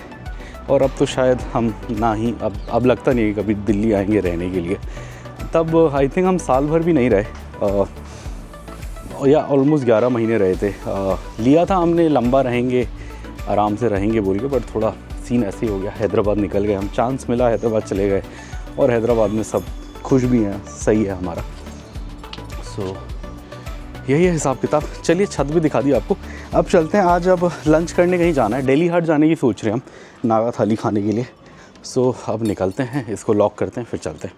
और अब तो शायद हम ना ही, अब लगता नहीं कभी दिल्ली आएंगे रहने के लिए। तब आई थिंक हम साल भर भी नहीं रहे, या ऑलमोस्ट 11 महीने रहे थे। लिया था हमने लंबा रहेंगे, आराम से रहेंगे बोल के, बट थोड़ा सीन ऐसे ही हो गया, हैदराबाद निकल गए हम, चांस मिला हैदराबाद चले गए, और हैदराबाद में सब खुश भी हैं, सही है हमारा। सो यही है हिसाब किताब। चलिए छत भी दिखा दी आपको, अब चलते हैं। आज अब लंच करने कहीं जाना है, दिल्ली हाट जाने की सोच रहे हैं हम नागा थाली खाने के लिए। सो अब निकलते हैं, इसको लॉक करते हैं फिर चलते हैं।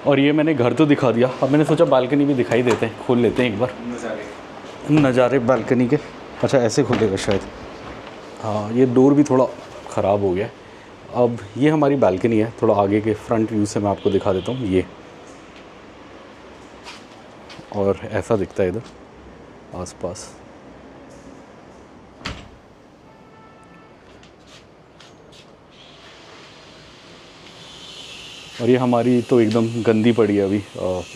और ये मैंने घर तो दिखा दिया, अब मैंने सोचा बालकनी भी दिखाई देते हैं, खोल लेते हैं एक बार नज़ारे बालकनी के। अच्छा ऐसे खुलेगा शायद, हाँ ये डोर भी थोड़ा ख़राब हो गया है। अब ये हमारी बालकनी है, थोड़ा आगे के फ्रंट व्यू से मैं आपको दिखा देता हूँ ये, और ऐसा दिखता है इधर आसपास। और ये हमारी तो एकदम गंदी पड़ी है अभी,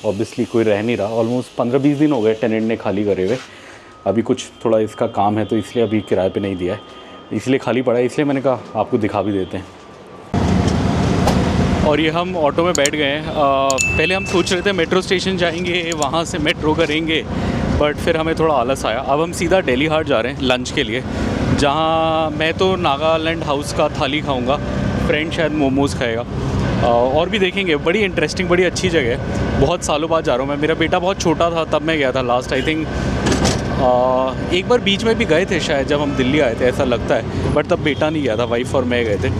ऑब्वियसली कोई रह नहीं रहा, ऑलमोस्ट 15-20 दिन हो गए टेनेंट ने खाली करे हुए। अभी कुछ थोड़ा इसका काम है तो इसलिए अभी किराए पे नहीं दिया है, इसलिए खाली पड़ा है, इसलिए मैंने कहा आपको दिखा भी देते हैं। और ये हम ऑटो में बैठ गए हैं। पहले हम सोच रहे थे मेट्रो स्टेशन जाएंगे, वहाँ से मेट्रो करेंगे, बट फिर हमें थोड़ा आलस आया। अब हम सीधा दिल्ली हाट जा रहे हैं लंच के लिए, जहाँ मैं तो नागालैंड हाउस का थाली खाऊंगा, फ्रेंड शायद मोमोज़ खाएगा, और भी देखेंगे। बड़ी इंटरेस्टिंग, बड़ी अच्छी जगह है, बहुत सालों बाद जा रहा हूँ मैं। मेरा बेटा बहुत छोटा था तब मैं गया था लास्ट, आई थिंक एक बार बीच में भी गए थे शायद जब हम दिल्ली आए थे, ऐसा लगता है, बट तब बेटा नहीं गया था, वाइफ और मैं गए थे।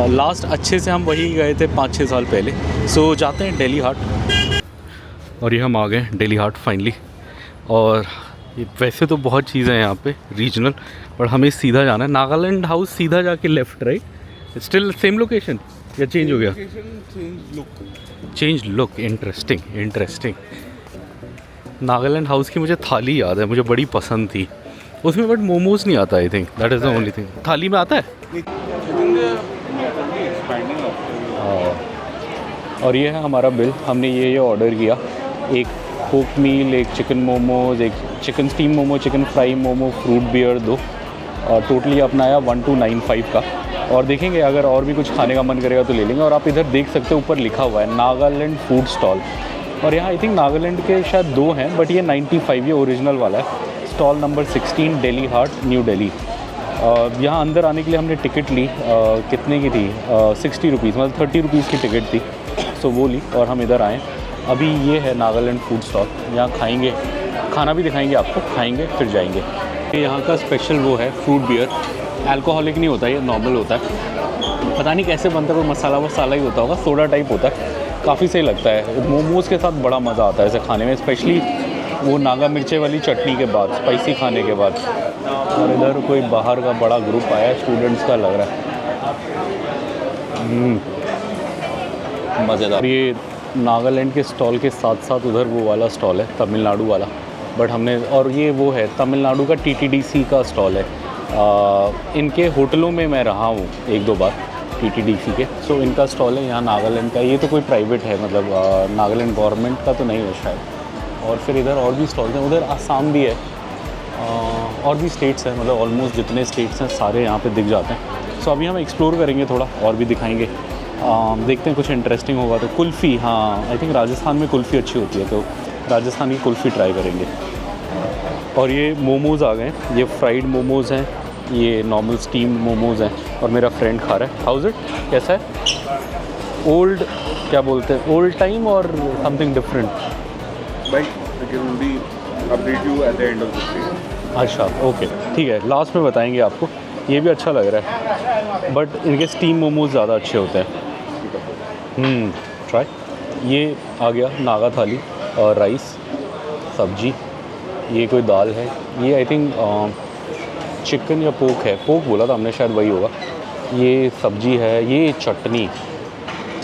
लास्ट अच्छे से हम वहीं गए थे 5-6 साल पहले। सो जाते हैं दिल्ली हाट। और ये हम आ गए दिल्ली हाट फाइनली। और वैसे तो बहुत चीज़ें हैं यहाँ पे रीजनल, पर हमें सीधा जाना है नागालैंड हाउस, सीधा जाके left right. Still same location या चेंज हो गया? Change look, interesting. Nagaland house की मुझे थाली याद है, मुझे बड़ी पसंद थी उसमें, बट मोमोज नहीं आता। I think that is the only thing. थाली में आता है। और ये है हमारा बिल, हमने ये ऑर्डर किया, एक कोक मील, एक चिकन मोमोज, एक chicken steam momo, chicken fry momo, fruit beer 2, और टोटली अपना आया 1295 का। और देखेंगे अगर और भी कुछ खाने का मन करेगा तो ले लेंगे। और आप इधर देख सकते हो ऊपर लिखा हुआ है नागालैंड फूड स्टॉल, और यहाँ आई थिंक नागालैंड के शायद 2 हैं, बट ये 95 ये ओरिजिनल वाला है। स्टॉल नंबर 16 दिल्ली हाट, न्यू दिल्ली। यहाँ अंदर आने के लिए हमने टिकट ली, कितने की थी? 60 रुपीज़, मतलब 30 रुपीज़ की टिकट थी, सो वो ली और हम इधर आए। अभी ये है नागालैंड फूड स्टॉल, यहाँ खाएंगे, खाना भी दिखाएंगे आपको, खाएंगे फिर जाएंगे। यहाँ का स्पेशल वो है फ्रूट बियर, अल्कोहलिक नहीं होता, ये नॉर्मल होता है, पता नहीं कैसे बनता है, कोई मसाला वसाला ही होता होगा, सोडा टाइप होता है, काफ़ी सही लगता है। मोमोज़ के साथ बड़ा मज़ा आता है इसे खाने में, स्पेशली वो नागा मिर्चे वाली चटनी के बाद, स्पाइसी खाने के बाद। और इधर कोई बाहर का बड़ा ग्रुप आया है, स्टूडेंट्स का लग रहा है, मज़ेदार। ये नागालैंड के स्टॉल के साथ साथ उधर वो वाला स्टॉल है तमिलनाडु वाला, बट हमने, और ये वो है तमिलनाडु का TTDC का स्टॉल है। इनके होटलों में मैं रहा हूँ 1-2 बार TTDC के, सो इनका स्टॉल है यहाँ नागालैंड का। ये तो कोई प्राइवेट है, मतलब नागालैंड गवर्नमेंट का तो नहीं है शायद। और फिर इधर और भी स्टॉल्स हैं, उधर आसाम भी है, और भी स्टेट्स हैं, मतलब ऑलमोस्ट जितने स्टेट्स हैं सारे यहाँ पे दिख जाते हैं। सो अभी हम एक्सप्लोर करेंगे थोड़ा और भी दिखाएंगे, देखते हैं कुछ इंटरेस्टिंग होगा तो। कुल्फ़ी, हाँ आई थिंक राजस्थान में कुल्फ़ी अच्छी होती है, तो राजस्थान की कुल्फ़ी ट्राई करेंगे। और ये मोमोज़ आ गए, ये फ्राइड मोमोज़ हैं, ये नॉर्मल स्टीम मोमोज़ हैं, और मेरा फ्रेंड खा रहा है। हाउज़ इट, कैसा है? ओल्ड क्या बोलते हैं, ओल्ड टाइम और something different? Update you at the end of the day. अच्छा ओके ठीक है, लास्ट में बताएंगे आपको। ये भी अच्छा लग रहा है, बट इनके स्टीम मोमोज़ ज़्यादा अच्छे होते हैं। ट्राई। ये आ गया नागा थाली और राइस, सब्जी, ये कोई दाल है, ये आई थिंक चिकन या पोक है, पोक बोला था हमने, शायद वही होगा। ये सब्जी है, ये चटनी,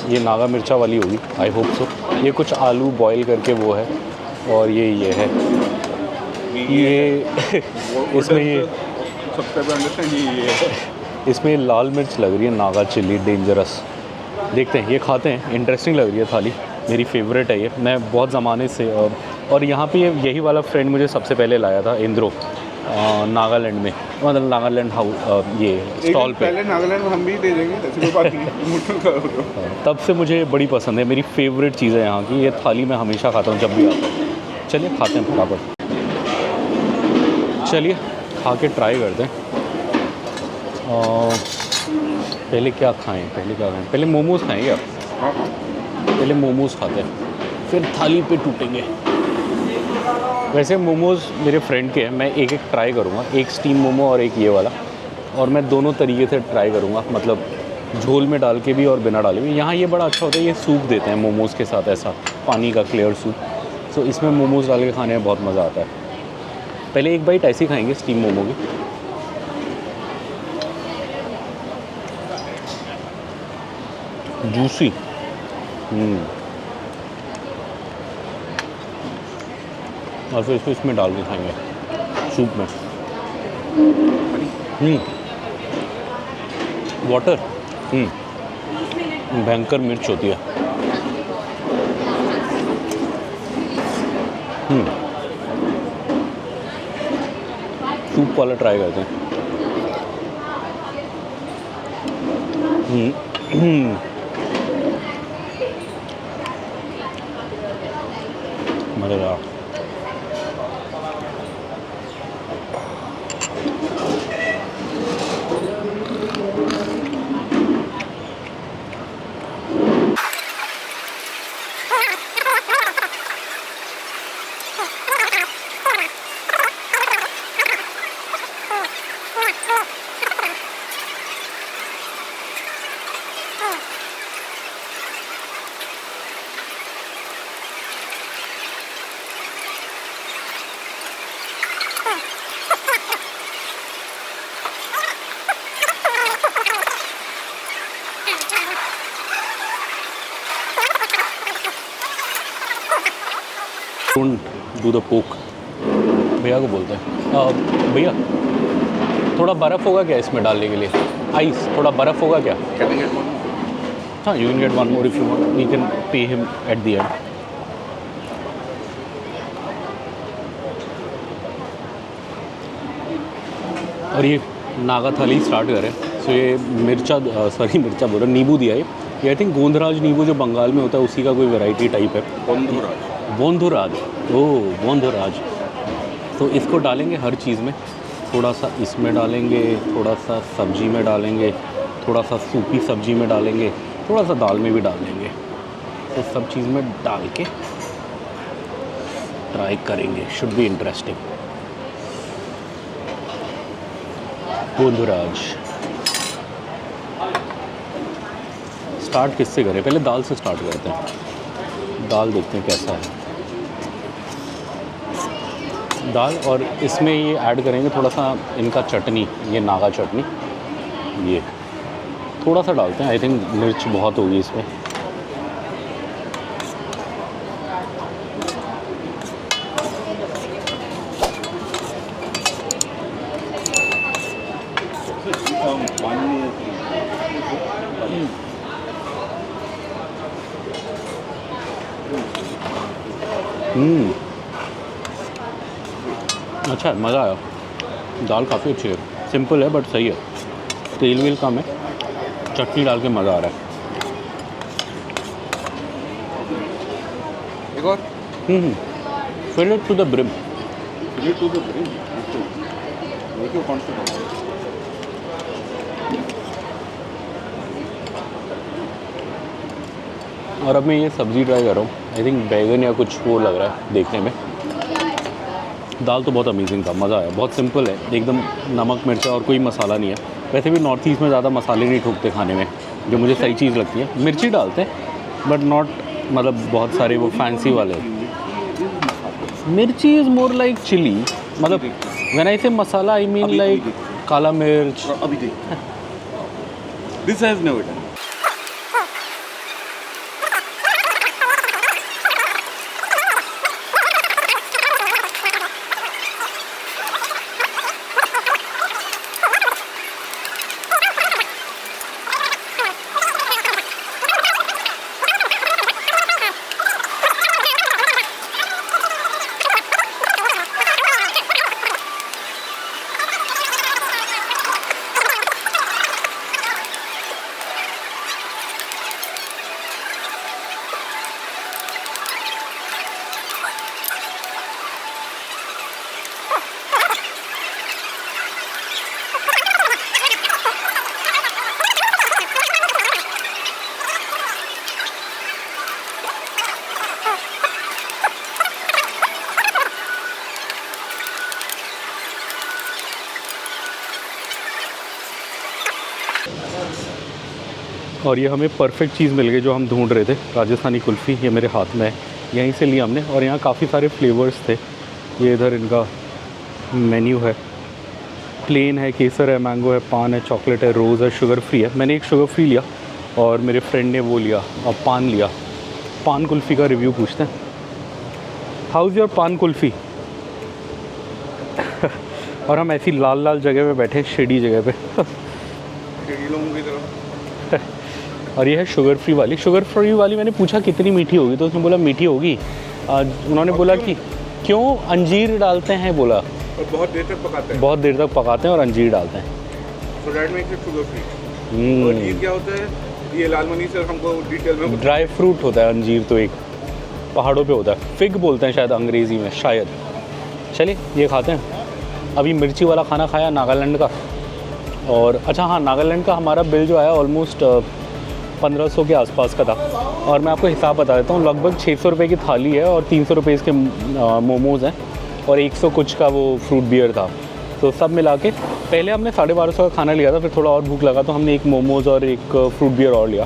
ये नागा मिर्चा वाली होगी, आई होप सो। ये कुछ आलू बॉईल करके वो है, और ये है ये इसमें ये सब्सक्राइबर अंडरस्टैंड ये है। इसमें लाल मिर्च लग रही है, नागा चिल्ली डेंजरस। देखते हैं, ये खाते हैं। इंटरेस्टिंग लग रही है थाली, मेरी फेवरेट है ये। मैं बहुत ज़माने से और यहाँ पे यही वाला फ्रेंड मुझे सबसे पहले लाया था, इंद्रो, नागालैंड में, मतलब नागालैंड हाउस, ये स्टॉल पे। पहले नागालैंड में हम भी दे देंगे, ऐसी कोई बात नहीं। तब से मुझे बड़ी पसंद है, मेरी फेवरेट चीज़ है यहाँ की। ये थाली मैं हमेशा खाता हूँ जब भी आता हूँ। चलिए खाते हैं फटाफट। चलिए खा के ट्राई करते हैं। पहले क्या खाएं, पहले मोमोज़ खाएंगे आप? पहले मोमोज़ खाते हैं, फिर थाली पे टूटेंगे। वैसे मोमोज़ मेरे फ्रेंड के हैं, मैं एक एक ट्राई करूँगा, एक स्टीम मोमो और एक ये वाला, और मैं दोनों तरीके से ट्राई करूँगा, मतलब झोल में डाल के भी और बिना डाले भी। यहाँ ये बड़ा अच्छा होता है, ये सूप देते हैं मोमोज़ के साथ, ऐसा पानी का क्लियर सूप। सो इसमें मोमोज़ डाल के खाने में बहुत मज़ा आता है। पहले एक बाइट ऐसे ही खाएंगे स्टीम मोमो की। जूसी, और फिर इसको इसमें डाल के खाएंगे सूप में। वाटर, भयंकर मिर्च होती है। सूप वाला ट्राई करते हैं। मज़ेदार। डोंट डू द पोक, भैया को बोलते हैं। भैया थोड़ा बर्फ़ होगा क्या इसमें डालने के लिए? आइस, थोड़ा बर्फ़ होगा क्या? हाँ, you can get one more if you want, you can pay him at the end. और ये नागा थाली स्टार्ट करें। सो ये मिर्चा बोल रहा, नींबू दिया है ये। आई थिंक गोंधराज नींबू जो बंगाल में होता है उसी का कोई वैरायटी टाइप है। बोंधुराज, ओह बोंधुराज। तो इसको डालेंगे हर चीज़ में, थोड़ा सा इसमें डालेंगे, थोड़ा सा सब्जी में डालेंगे, थोड़ा सा सूपी सब्जी में डालेंगे, थोड़ा सा दाल में भी डाल देंगे। तो सब चीज़ में डाल के ट्राई करेंगे, शुड बी इंटरेस्टिंग। बोंधुराज। स्टार्ट किससे करें? पहले दाल से स्टार्ट करते हैं। दाल देखते हैं कैसा है दाल। और इसमें ये ऐड करेंगे थोड़ा सा इनका चटनी, ये नागा चटनी, ये थोड़ा सा डालते हैं। आई थिंक मिर्च बहुत होगी इसमें। अच्छा है, मज़ा आया। दाल काफ़ी अच्छी है, सिंपल है बट सही है। तेल वेल कम है, चटनी डाल के मज़ा आ रहा है। एक और fill it to the brim. और अब मैं ये सब्ज़ी ट्राई कर रहा हूँ। आई थिंक बैगन या कुछ वो लग रहा है देखने में। दाल तो बहुत अमेजिंग था, मज़ा आया। बहुत सिंपल है एकदम, नमक मिर्चा और कोई मसाला नहीं है। वैसे भी नॉर्थ ईस्ट में ज़्यादा मसाले नहीं ठोकते खाने में, जो मुझे सही चीज़ लगती है। मिर्ची डालते हैं बट नॉट, मतलब बहुत सारे वो फैंसी वाले। मिर्ची इज़ मोर लाइक चिली, मतलब व्हेन आई से मसाला आई मीन लाइक काला मिर्च। अभी देख, दिस हैज नेवर डन। और ये हमें परफेक्ट चीज़ मिल गई जो हम ढूंढ रहे थे, राजस्थानी कुल्फ़ी। ये मेरे हाथ में है, यहीं से लिया हमने। और यहाँ काफ़ी सारे फ्लेवर्स थे। ये इधर इनका मेन्यू है, प्लेन है, केसर है, मैंगो है, पान है, चॉकलेट है, रोज़ है, शुगर फ्री है। मैंने एक शुगर फ्री लिया और मेरे फ्रेंड ने वो लिया और पान लिया। पान कुल्फ़ी का रिव्यू पूछते हैं। हाउ इज़ योर पान कुल्फ़ी? और हम ऐसी लाल लाल जगह पे बैठे, शेडी जगह पे। और ये है शुगर फ्री वाली। शुगर फ्री वाली मैंने पूछा कितनी मीठी होगी, तो उसने बोला मीठी होगी। उन्होंने बोला कि क्यों, अंजीर डालते हैं बोला, और बहुत देर तक पकाते हैं। बहुत देर तक पकाते हैं और अंजीर डालते हैं। So that makes it sugar free। और ये क्या होता है? ये लाल मनी सर हमको डिटेल में ड्राई फ्रूट होता है अंजीर, तो एक पहाड़ों पे होता है, फिग बोलते हैं शायद अंग्रेज़ी में, शायद। चलिए ये खाते हैं। अभी मिर्ची वाला खाना खाया नागालैंड का। और अच्छा हाँ, नागालैंड का हमारा बिल जो आया ऑलमोस्ट 1500 के आसपास का था। और मैं आपको हिसाब बता देता हूँ, लगभग 600 रुपये की थाली है और 300 रुपये इसके मोमोज़ हैं और 100 कुछ का वो फ्रूट बियर था। तो सब मिला के पहले हमने 1250 का खाना लिया था, फिर थोड़ा और भूख लगा तो हमने एक मोमोज़ और एक फ्रूट बियर और लिया।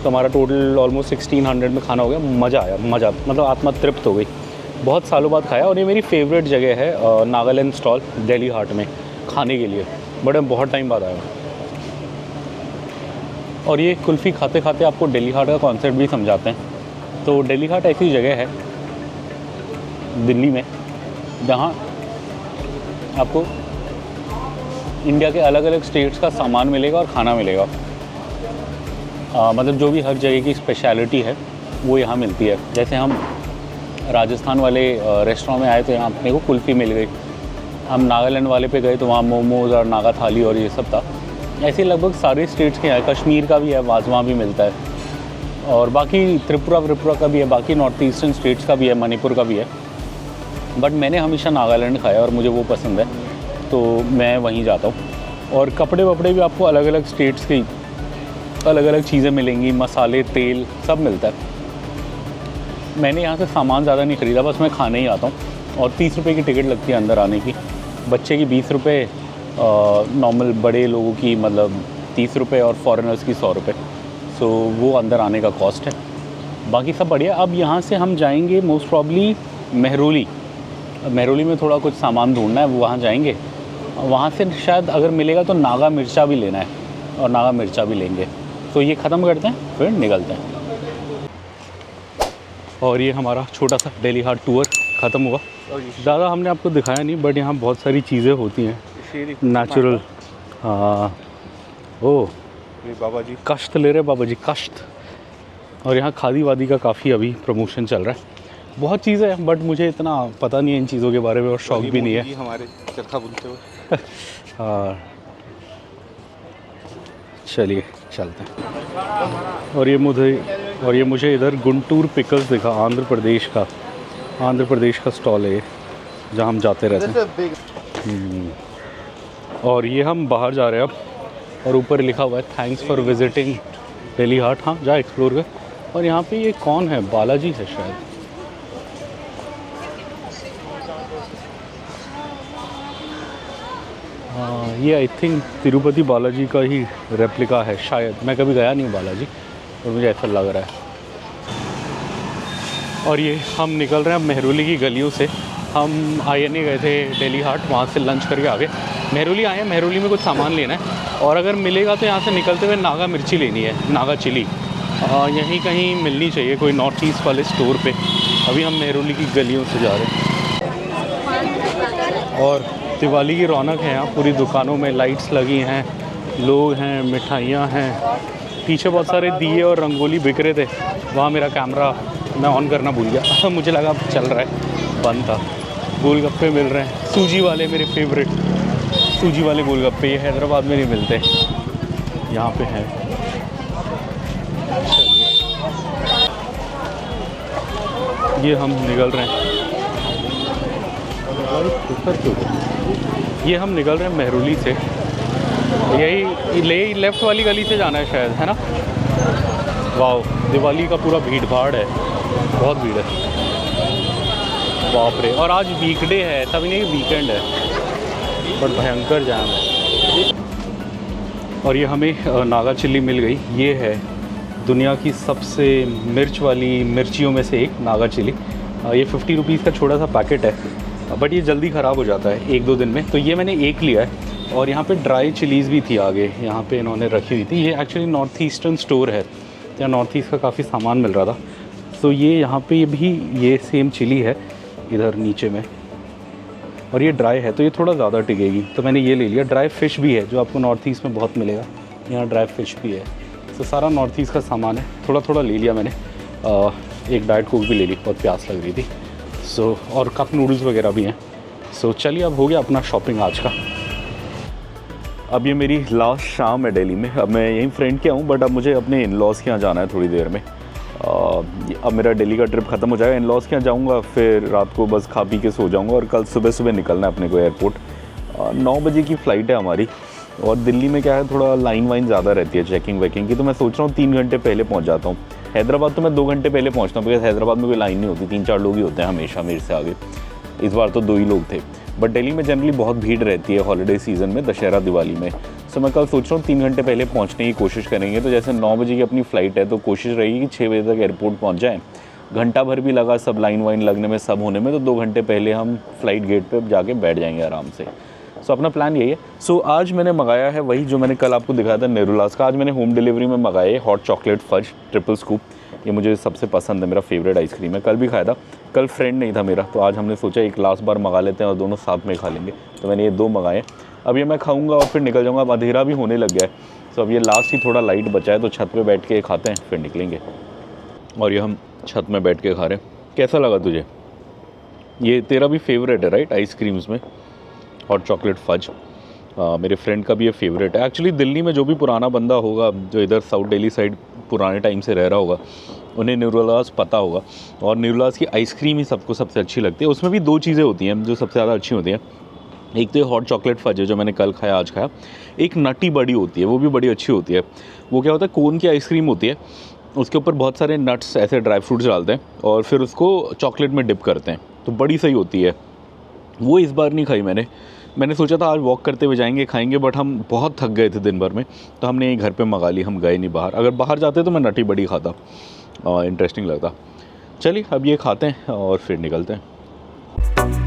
तो हमारा टोटल ऑलमोस्ट 1600 में खाना हो गया। मज़ा आया, मज़ा, मतलब आत्मा तृप्त हो गई। बहुत सालों बाद खाया और ये मेरी फेवरेट जगह है नागालैंड स्टॉल दिल्ली हाट में खाने के लिए, बट मैं बहुत टाइम बाद आया हूँ। और ये कुल्फ़ी खाते खाते आपको दिल्ली हाट का कॉन्सेप्ट भी समझाते हैं। तो दिल्ली हाट ऐसी जगह है दिल्ली में जहाँ आपको इंडिया के अलग अलग स्टेट्स का सामान मिलेगा और खाना मिलेगा। मतलब जो भी हर जगह की स्पेशलिटी है वो यहाँ मिलती है। जैसे हम राजस्थान वाले रेस्टोरेंट में आए तो यहाँ अपने को कुल्फ़ी मिल गई। हम नागालैंड वाले पे गए तो वहाँ मोमोज़ और नागा थाली और ये सब था। ऐसे लगभग सारे स्टेट्स के हैं। कश्मीर का भी है, वाजवा भी मिलता है, और बाकी त्रिपुरा का भी है, बाकी नॉर्थ ईस्टर्न स्टेट्स का भी है, मणिपुर का भी है। बट मैंने हमेशा नागालैंड खाया और मुझे वो पसंद है, तो मैं वहीं जाता हूँ। और कपड़े वपड़े भी आपको अलग अलग स्टेट्स की अलग अलग चीज़ें मिलेंगी, मसाले, तेल सब मिलता है। मैंने यहाँ से सामान ज़्यादा नहीं ख़रीदा, बस मैं खाने ही आता हूँ। और 30 रुपये की टिकट लगती है अंदर आने की, बच्चे की 20 रुपये, नॉर्मल बड़े लोगों की मतलब 30 रुपये और फॉरेनर्स की 100 रुपये। सो वो अंदर आने का कॉस्ट है। बाकी सब बढ़िया। अब यहाँ से हम जाएंगे मोस्ट प्रॉब्ली मेहरौली। मेहरौली में थोड़ा कुछ सामान ढूंढना है, वो वहाँ जाएंगे। वहाँ से शायद अगर मिलेगा तो नागा मिर्चा भी लेना है और नागा मिर्चा भी लेंगे। तो ये ख़त्म करते हैं फिर निकलते हैं। और ये हमारा छोटा सा दिल्ली हाट टूर ख़त्म हुआ। ज़्यादा हमने आपको दिखाया नहीं, बट यहाँ बहुत सारी चीज़ें होती हैं नेचुरल। हाँ, ओ बाबा जी कश्त ले रहे बाबा जी, कश्त। और यहाँ खादी वादी का काफ़ी अभी प्रमोशन चल रहा है। बहुत चीज़ें हैं बट मुझे इतना पता नहीं है इन चीज़ों के बारे में और शौक भी नहीं है। हमारे चरखा बुनते हुए। हाँ, चलिए चलते हैं। और ये मुझे इधर गुंटूर पिकल्स दिखा, आंध्र प्रदेश का स्टॉल है जहाँ हम जाते रहते हैं। और ये हम बाहर जा रहे हैं अब, और ऊपर लिखा हुआ है थैंक्स फॉर विजिटिंग दिल्ली हाट। हाँ, जा एक्सप्लोर कर। और यहाँ पे ये कौन है, बालाजी है शायद। हाँ, ये आई थिंक तिरुपति बालाजी का ही रेप्लिका है शायद। मैं कभी गया नहीं हूँ बालाजी, और मुझे ऐसा लग रहा है। और ये हम निकल रहे हैं अब मेहरौली की गलियों से। हम INA गए थे दिल्ली हाट, वहाँ से लंच करके आ गए, मेहरौली आए हैं। मेहरौली में कुछ सामान लेना है, और अगर मिलेगा तो यहाँ से निकलते हुए नागा मिर्ची लेनी है, नागा चिली। यहीं कहीं मिलनी चाहिए कोई नॉर्थ ईस्ट वाले स्टोर पे। अभी हम मेहरौली की गलियों से जा रहे हैं। और दिवाली की रौनक है यहाँ, पूरी दुकानों में लाइट्स लगी हैं, लोग हैं, मिठाइयाँ हैं। पीछे बहुत सारे दिए और रंगोली बिक रहे थे, वहाँ मेरा कैमरा मैं ऑन करना भूल गया। मुझे लगा चल रहा है, बंद था। गोलगप्पे मिल रहे हैं, सूजी वाले, मेरे फेवरेट सूजी वाले गोलगप्पे। ये हैदराबाद में नहीं मिलते, यहाँ पे हैं। ये हम निकल रहे हैं, मेहरौली से। यही लेफ़्ट वाली गली से जाना है शायद, है ना। वाओ, दिवाली का पूरा भीड़ भाड़ है, बहुत भीड़ है, बाप रे। और आज वीकडे है, तभी नहीं वीकेंड है, बट भयंकर जाम है। और ये हमें नागा चिल्ली मिल गई। ये है दुनिया की सबसे मिर्च वाली मिर्चियों में से एक, नागा चिल्ली। ये 50 रुपीज़ का छोटा सा पैकेट है, बट ये जल्दी ख़राब हो जाता है 1-2 दिन में। तो ये मैंने एक लिया है। और यहाँ पे ड्राई चिलीज़ भी थी आगे, यहाँ पे इन्होंने रखी हुई थी। ये एक्चुअली नॉर्थ ईस्टर्न स्टोर है, यहाँ नॉर्थ ईस्ट का काफ़ी सामान मिल रहा था। तो ये यहाँ पे भी ये सेम चिली है इधर नीचे में, और ये ड्राई है तो ये थोड़ा ज़्यादा टिकेगी, तो मैंने ये ले लिया। ड्राई फ़िश भी है जो आपको नॉर्थ ईस्ट में बहुत मिलेगा, यहाँ ड्राई फ़िश भी है। तो सारा नॉर्थ ईस्ट का सामान है, थोड़ा थोड़ा ले लिया मैंने। एक डाइट कोक भी ले ली, बहुत प्यास लग रही थी। सो और कप नूडल्स वगैरह भी हैं। सो चलिए अब हो गया अपना शॉपिंग आज का। अब ये मेरी लास्ट शाम है दिल्ली में। अब मैं यहीं फ्रेंड के आऊँ, बट अब मुझे अपने इन लॉज़ के यहाँ जाना है थोड़ी देर में। अब मेरा दिल्ली का ट्रिप ख़त्म हो जाएगा, इन लॉज़ के यहाँ जाऊँगा, फिर रात को बस खा पी के सो जाऊँगा और कल सुबह सुबह निकलना है अपने को एयरपोर्ट। 9 बजे की फ़्लाइट है हमारी। और दिल्ली में क्या है, थोड़ा लाइन वाइन ज़्यादा रहती है चेकिंग वेकिंग की, तो मैं सोच रहा हूँ 3 घंटे पहले पहुँच जाता हूँ। हैदराबाद तो मैं 2 घंटे पहले पहुँचता हूँ, बिकॉज़ हैदराबाद में कोई लाइन नहीं होती, 3-4 लोग ही होते हैं हमेशा मेरे से आगे। इस बार तो 2 ही लोग थे। बट दिल्ली में जनरली बहुत भीड़ रहती है हॉलीडे सीज़न में, दशहरा दिवाली में। सो मैं कल सोच रहा हूँ 3 घंटे पहले पहुँचने की कोशिश करेंगे। तो जैसे 9 बजे की अपनी फ़्लाइट है, तो कोशिश रहेगी कि 6 बजे तक एयरपोर्ट पहुँच जाएँ। घंटा भर भी लगा सब लाइन वाइन लगने में, सब होने में, तो 2 घंटे पहले हम फ़्लाइट गेट पे जाके बैठ जाएंगे आराम से। सो अपना प्लान यही है। सो आज मैंने मंगाया है वही जो मैंने कल आपको दिखाया था नेरुलास का। आज मैंने होम डिलीवरी में मंगाया है hot chocolate fudge triple scoop. ये मुझे सबसे पसंद है, मेरा फेवरेट आइसक्रीम है। कल भी खाया था, कल फ्रेंड नहीं था मेरा, तो आज हमने सोचा एक लास्ट बार मंगा लेते हैं और दोनों साथ में खा लेंगे। तो मैंने ये 2 मंगाए। अब ये मैं खाऊंगा और फिर निकल जाऊंगा। अब अंधेरा भी होने लग गया है। सो अब ये लास्ट ही थोड़ा लाइट बचा है, तो छत पे बैठ के खाते हैं, फिर निकलेंगे। और ये हम छत में बैठ के खा रहे हैं। कैसा लगा तुझे? ये तेरा भी फेवरेट है राइट आइसक्रीम्स में, हॉट चॉकलेट फज। मेरे फ्रेंड का भी ये फेवरेट है। एक्चुअली दिल्ली में जो भी पुराना बंदा होगा, जो इधर साउथ दिल्ली साइड पुराने टाइम से रह रहा होगा, उन्हें नेरुलास पता होगा। और नेरुलास की आइसक्रीम ही सबको सबसे अच्छी लगती है। उसमें भी 2 चीज़ें होती हैं जो सबसे ज़्यादा अच्छी होती हैं। एक तो ये हॉट चॉकलेट फज है जो मैंने कल खाया, आज खाया। एक नटी बड़ी होती है, वो भी बड़ी अच्छी होती है। वो क्या होता है, कोन की आइसक्रीम होती है, उसके ऊपर बहुत सारे नट्स ऐसे ड्राई फ्रूट्स डालते हैं और फिर उसको चॉकलेट में डिप करते हैं, तो बड़ी सही होती है। वो इस बार नहीं खाई मैंने सोचा था आज वॉक करते हुए जाएंगे खाएंगे, बट हम बहुत थक गए थे दिन भर में, तो हमने ये घर पे मंगा ली। हम गए नहीं बाहर। अगर बाहर जाते तो मैं नटी बड़ी खाता, इंटरेस्टिंग लगता। चलिए अब ये खाते हैं और फिर निकलते हैं।